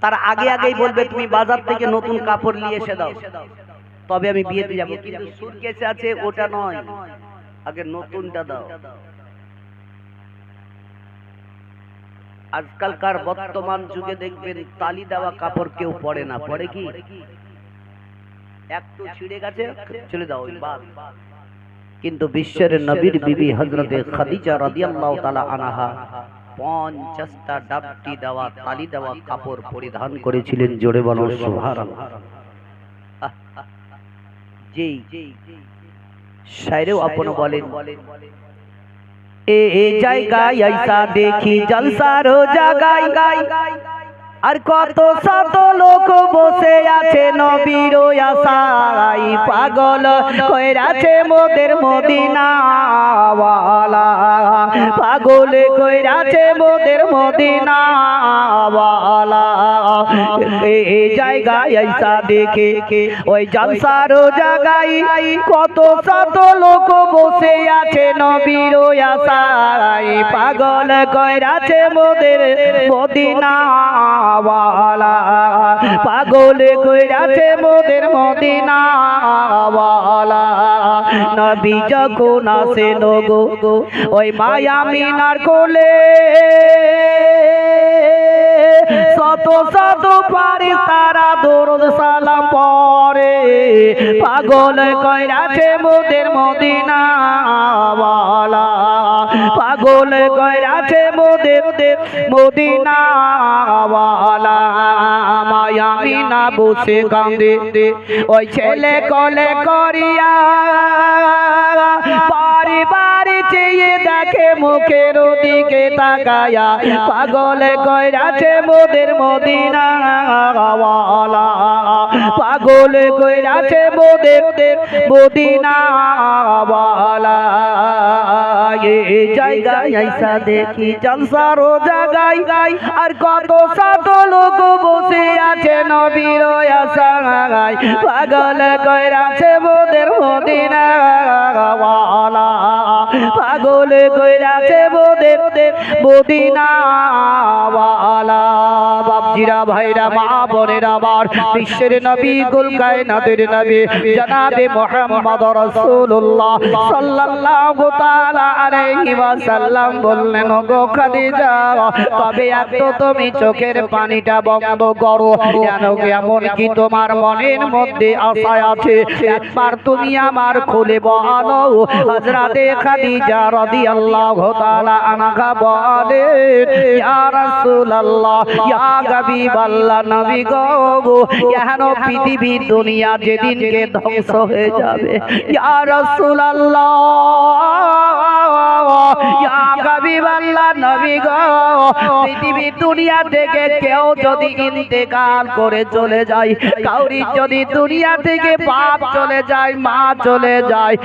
তার আগে আগেই বলবে তুমি বাজার থেকে নতুন কাপড় নিয়ে এসে দাও, তবে আমি বিয়েতে যাব। কিন্তু সুটকেসে আছে ওটা নয়, আগে নতুনটা দাও। আজকালকার বর্তমান যুগে দেখবেন তালি দেওয়া কাপড় কেউ পরে না, পরে কি একটু ছিঁড়ে গেছে চলে দাও ওই বাদ। কিন্তু বিশ্বের নবীর বিবি হযরতে খাদিজা রাদিয়াল্লাহু তাআলা আনহা 50টা ডাবটি দেওয়া তালি দেওয়া কাপড় পরিধান করেছিলেন। জোরে বলো সুবহানাল্লাহ। জি শায়রেও আপন বলেন, এ জায়গায় আইসা দেখি জলসার জায়গায়, আর কত শত লোক বসে আছে নবীর আশায়, পাগল কইরাছে মোদের মদিনাওয়ালা, পাগল কইরাছে মোদের মদিনাওয়ালা। এই জায়গায় আইসা দেখে ওই জলসার জায়গায় কত শত লোক বসে আছে নবীর আশায়, পাগল কইরাছে মোদের মদিনাওয়ালা, পাগল কইরাছে মোদের মদিনাওয়ালা। নবী যখন আসেন গো ওই মায়া মিনার কোলে, শত শত ফারিস্তারা দরুদ সালাম পড়ে, পাগল কইরাছে মোদের মদিনাওয়ালা, পাগল কইরাছে মোদের মদিনাওয়ালা। মায়া মিনা বসে কান্দে ওই ছেলে কোলে করিয়া, বাড়ি বাড়ি চেয়ে দেখে মুখের দিকে তাকায়া, পাগল কইরাছে মোদের মদিনাওয়ালা, পাগল কইরাছে মোদের মদিনাওয়ালা। এই জায়গায় আইসা দেখি জলসার জায়গায়, আর কত শত লোক বসে আছে নবীর আশায়, পাগল কইরাছে মোদের মদিনাওয়ালা, পাগল কইরাছে মোদের মদিনাওয়ালা। বাপজিরা ভাইরা মা বোনেরা আমার, বিশ্বের নবী কুল কায়নাতের নবী জনাবে মুহাম্মদ রাসূলুল্লাহ সাল্লাল্লাহু তাআলা আলাইহি ওয়াসাল্লাম বললেন, গো খাদিজা, তবে এত তুমি চোখের পানিটা বন্ধ করো, কেন এমন কি তোমার মনের মধ্যে আশা আছে, একবার তুমি আমার খুলে বলো। হযরতে খাদিজা রাদিয়াল্লাহু তাআলা আনহা বলেন, ইয়া রাসূলুল্লাহ, ইয়া হাবিবাল্লাহ, নবী গো, কেন পৃথিবী দুনিয়া যেদিনকে ধ্বংস হয়ে যাবে, ইয়া রাসূলুল্লাহ, ইয়া হাবিবাল্লাহ, নবী গো, পৃথিবী দুনিয়া থেকে কেউ যদি ইন্তেকাল করে চলে যায়, কাউরি যদি দুনিয়া থেকে বাপ চলে যায়, মা চলে যায়,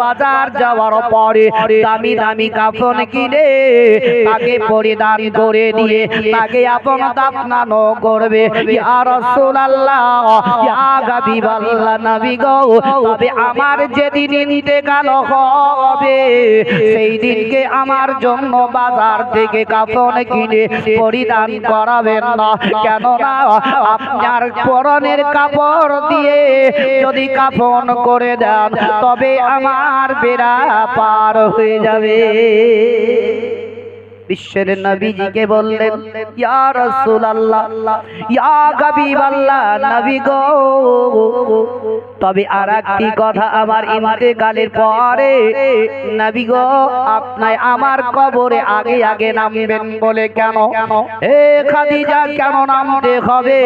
বাজার যাওয়ার পরে দামি দামি কাফন কিনে তাকে পরিধান করে দিয়ে তাকে আপন দাফনানো করবে। ইয়া রাসূলুল্লাহ, ইয়া হাবিবাল্লাহ, নবী গো, তবে আমার যেদিন ইন্তেকাল হবে সেই দিনকে আমার জন্য বাজার থেকে কাফন কিনে পরিধান করাবেন না, কেননা আপনার পরনের কাপড় দিয়ে যদি কাফন করে দেন তবে আমার বেড়া পার হয়ে যাবে। বিশ্বের নবীজিকে বললেন, ইয়া রাসূলুল্লাহ, ইয়া হাবিবাল্লাহ, নবী গো, তবে আর একটি কথা, আমার ইন্তেকালের পরে নবী গো আপনি আমার কবরে আগে আগে নামবেন বলে কেন? হে খাদিজা কেন নামতে হবে?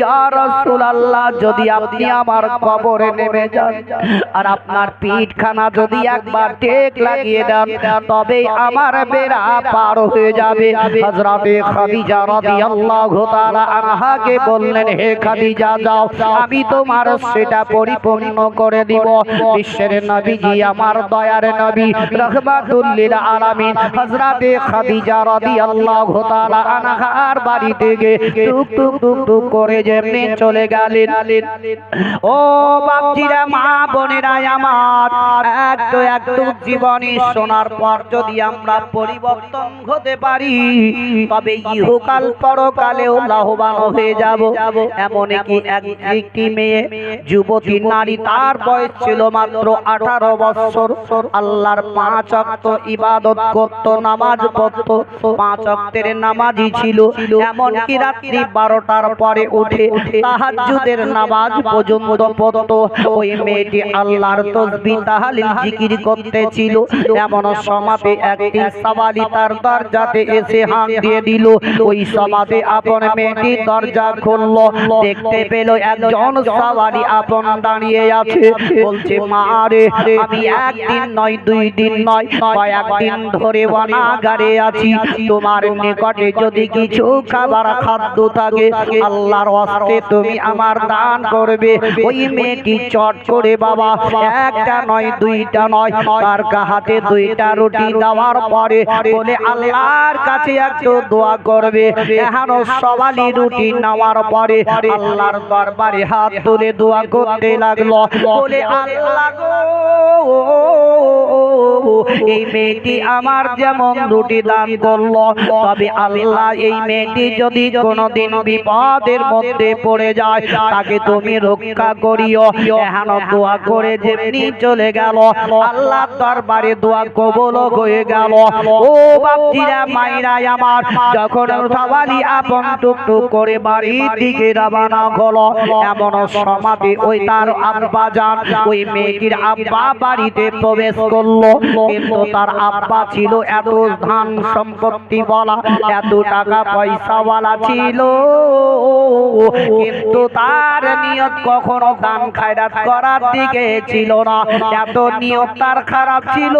ইয়া রাসূলুল্লাহ, যদি আপনি আমার কবরে নেমে যান আর আপনার পিঠখানা যদি একবার টেক লাগিয়ে দেন, তবে আমার বেড়া পার হয়ে যাবে। হযরতে খাদিজা রাদিয়াল্লাহু তাআলা আনহাকে বললেন, হে খাদিজা যাও, আমি তোমার সেটা পরিপূর্ণ করে দিব। বিশ্বের নবীজি, আমার দয়ার নবী রাহমাতুল লিল আলামিন হযরতে খাদিজা রাদিয়াল্লাহু তাআলা আনহার বাড়ি থেকে টুক টুক টুক টুক করে যেমনি চলে গেলেন। ও বাপজিরা, মা বোনেরা আমার, একটু একটু জীবনী শোনার পর যদি আমরা পরিবর্তন হতে পারি, তবে ইহকাল পরকালেও লাভবান হয়ে যাব। এমন কি একটি মেয়ে, যুবতী নারী, তার বয়স ছিল মাত্র 18 বছর। আল্লাহর 5 ওয়াক্ত ইবাদত করত, নামাজ পড়ত, 5 ওয়াক্তের নামাজি ছিল। এমন কি রাত্রি 12টার পরে উঠে তাহাজ্জুদের নামাজ পর্যন্ত পড়ত। ওই মেয়েটি আল্লাহর তাসবিহ তাহলিল জিকির করতেছিল। এমন সমাজে একদিন সাওয়ালি তার দরজাতে এসে হাঁক দিয়ে দিল। ওই সমাজে আপন মেয়েটি দরজা খুলল, দেখতে পেল একজন সাওয়ালি আপন দাঁড়িয়ে আছে। বলছে, মা রে, আমি একদিন নয়, 2 দিন নয়, কয়েকদিন ধরে অনাগারে আছি। তোমার নিকটে যদি কিছু খাবার খাদ্য থাকে, আল্লাহর ওয়াস্তে তুমি আমার দান করবে। ওই মেয়েটি চট করে বাবা, একটা নয়, 2টা নয়, তার হাতে 2টা রুটি দেওয়ার পরে বলে, আল্লাহর কাছে একটু দোয়া করবে। এখনো সওয়ালি রুটি নেওয়ার পরে আল্লাহর দরবারে হাত তুলে দোয়া করতে লাগলো। বলে, আল্লাহ গো, এই মেয়েটি আমার যেমন রুটি দান করলো, তবে আল্লাহ এই মেয়েটি যদি কোনোদিন বিপদের মধ্যে পড়ে যায়, তাকে তুমি রক্ষা করিও। এখনো দোয়া করে যেমনি চলে গেল, আল্লাহ দরবারে দোয়া কবুল হয়ে গেল। ও বাপজিরা, মায়েরা আমার, যখন সাওয়ালি আপন টুকটুক করে বাড়ির দিকে রওনা হলো, এমন সমাধি ওই তার আব্বা জান, ওই মেয়েটির আব্বা বাড়িতে প্রবেশ করলো। কিন্তু তার আব্বা ছিল এত ধন সম্পত্তি বলা, এত টাকা পয়সাওয়ালা ছিল, কিন্তু তার নিয়ত কখনো দান খায়রাত করার দিকে ছিল না। এত নিয়ত তার খারাপ ছিল,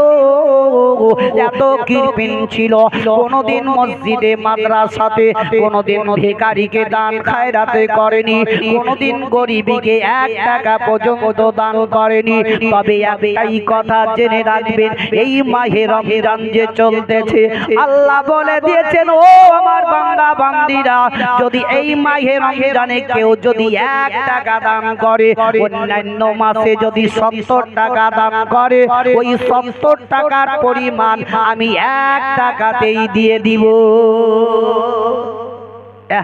এত কৃপণ ছিল। কোনদিন মসজিদে মাদ্রাসাতে কোনদিন ভিখারিকে দান খায়রাতে করেনি, কোনদিন গরিবকে 1 টাকা পর্যন্ত দান করেনি। তবে একটাই কথা জেনে রাখবেন, এই মাহে রমজান যে চলতেছে, আল্লাহ বলে দিয়েছেন, ও আমার বান্দা বান্দিরা, যদি এই মাহে রমজানে কেউ যদি 1 টাকা দান করে, অন্যান্য মাসে যদি 70 টাকা দান করে, ওই 70 টাকার পরিমাণ আমি 1 টাকাতেই দিয়ে দিব।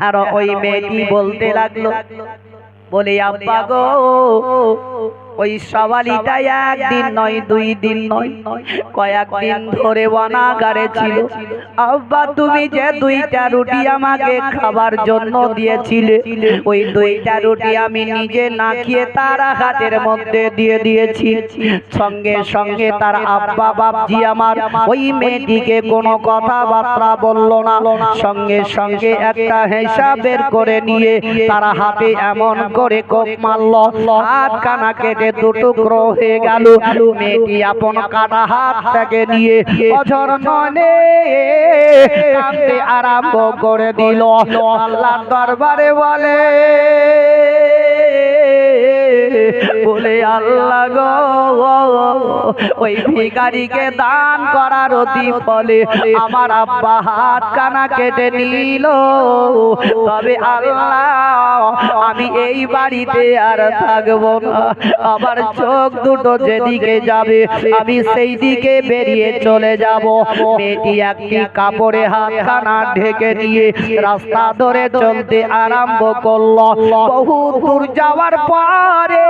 আর ওই মেয়েটি বলতে লাগলো, বলে, আব্বা গো, ওই সাওয়ালিটা 1 দিন নয়, 2 দিন নয়, কয়েকদিন ধরে অনাগারে ছিল। আব্বা, তুমি যে 2টা রুটি আমাকে খাবার জন্য দিয়েছিলে, ওই 2টা রুটি আমি নিজে না খেয়ে তার হাতের মধ্যে দিয়ে দিয়েছি। সঙ্গে সঙ্গে তার আব্বা বাপজি আমার ওই মেয়েটিকে কোনো কথাবার্তা বলল না। সঙ্গে সঙ্গে একটা হিসাব বের করে নিয়ে তার হাতে এমন করে কোপ মারল, হাত কানা কেটে 2 টুকরো হয়ে গেল। মেয়েটি আপন কাটা হাতটাকে নিয়ে অঝর নয়নে কাঁদতে আরম্ভ করে দিল। আল্লাহর দরবারে বলে, আল্লাহ গো, ওই ভিখারিকে দান করার অতি ফলে আমার আব্বা হাত কানা কেটে নিল। তবে আল্লাহ, আমি এই বাড়িতে আর থাকবো না, আমার চোখ দুটো যেদিকে যাবে আমি সেই দিকে বেরিয়ে চলে যাব। মেয়েটি একটি কাপড়ে হাত কানা ঢেকে নিয়ে রাস্তা ধরে চলতে আরম্ভ করলো। বহু দূর যাওয়ার পরে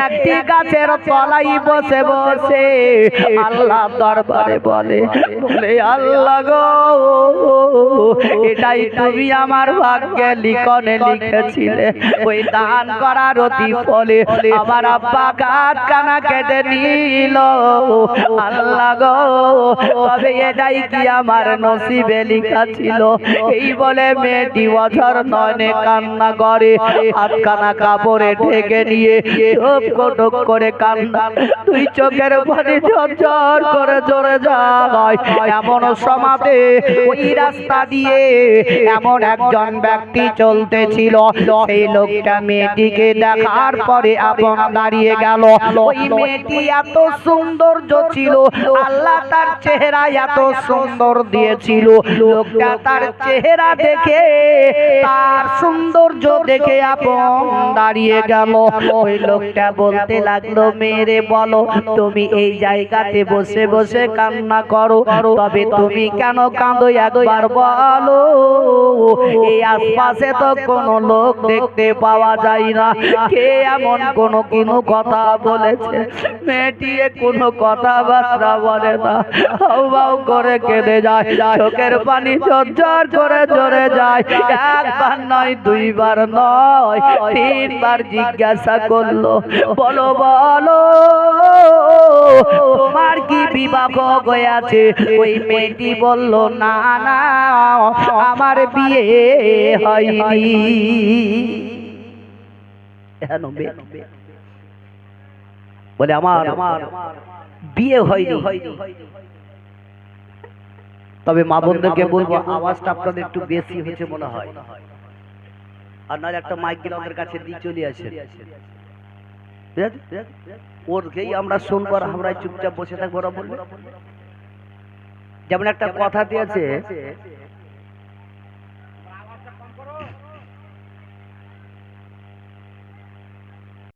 একটি গাছের তলায় বসে বসে আল্লাহ দরবারে বলে বলে আল্লাহ গো এটাই তুমি আমার ভাগ্যে লিখনে লিখেছিলে ওই দান করার অতি ফলে আমার আব্বা কাঠ কানা কেটে নিল আল্লাহ গো তবে এটাই কি আমার নসিবে লেখা ছিল এই বলে মেয়েটি অঝর নয়নে কান্না করে হাতখানা কাপড়ে ঢেকে নিয়ে চোখ কোটক করে কান্না তুই চোখের পানি ঝরঝর করে জোরে যায় এমন সমাজে ওই রাস্তা দিয়ে এমন একজন ব্যক্তি চলতেছিল সেই লোকটা মেয়েটিকে দেখার পরে আপন দাঁড়িয়ে গেল ওই মেয়েটি এত সৌন্দর্য ছিল আল্লাহ তার চেহারা এত সুন্দর দিয়েছিল লোকটা তার চেহারা দেখে তার সৌন্দর্য দেখে আপন দাঁড়িয়ে গেল ওই লোকটা বলতে লাগলো মেরে বলো তুমি এই জায়গাতে বসে বসে কান্না করো তবে তুমি কেন কাঁদো একবার বলো এই আশপাশে তো কোনো লোক দেখতে পাওয়া যায় না কে এমন কোনো কথা বলেছে মেয়েটি কোনো কথাবার্তা বলে না হাউ করে কেঁদে যায় চোখের পানি ঝরঝর করে ঝরে যায় একবার নয় দুইবার নয় তিনবার জিজ্ঞাসা করলো বলো বলো তোমার কি বিবাহ হয়েছে ওই মেয়েটি বলল না না আমার বিয়ে হয়নি বলে আমার বিয়ে হয়নি তবে মা বোনদেরকে বলবো আওয়াজটা আপনাদের একটু বেশি হয়েছে মনে হয় আর নয় একটা মাইক কিনে ওদের কাছে দিয়ে চলে আসে ওরকেই আমরা শুনবো আর আমরা চুপচাপ বসে থাকবো ওরা বলবে যেমন একটা কথা দিয়েছে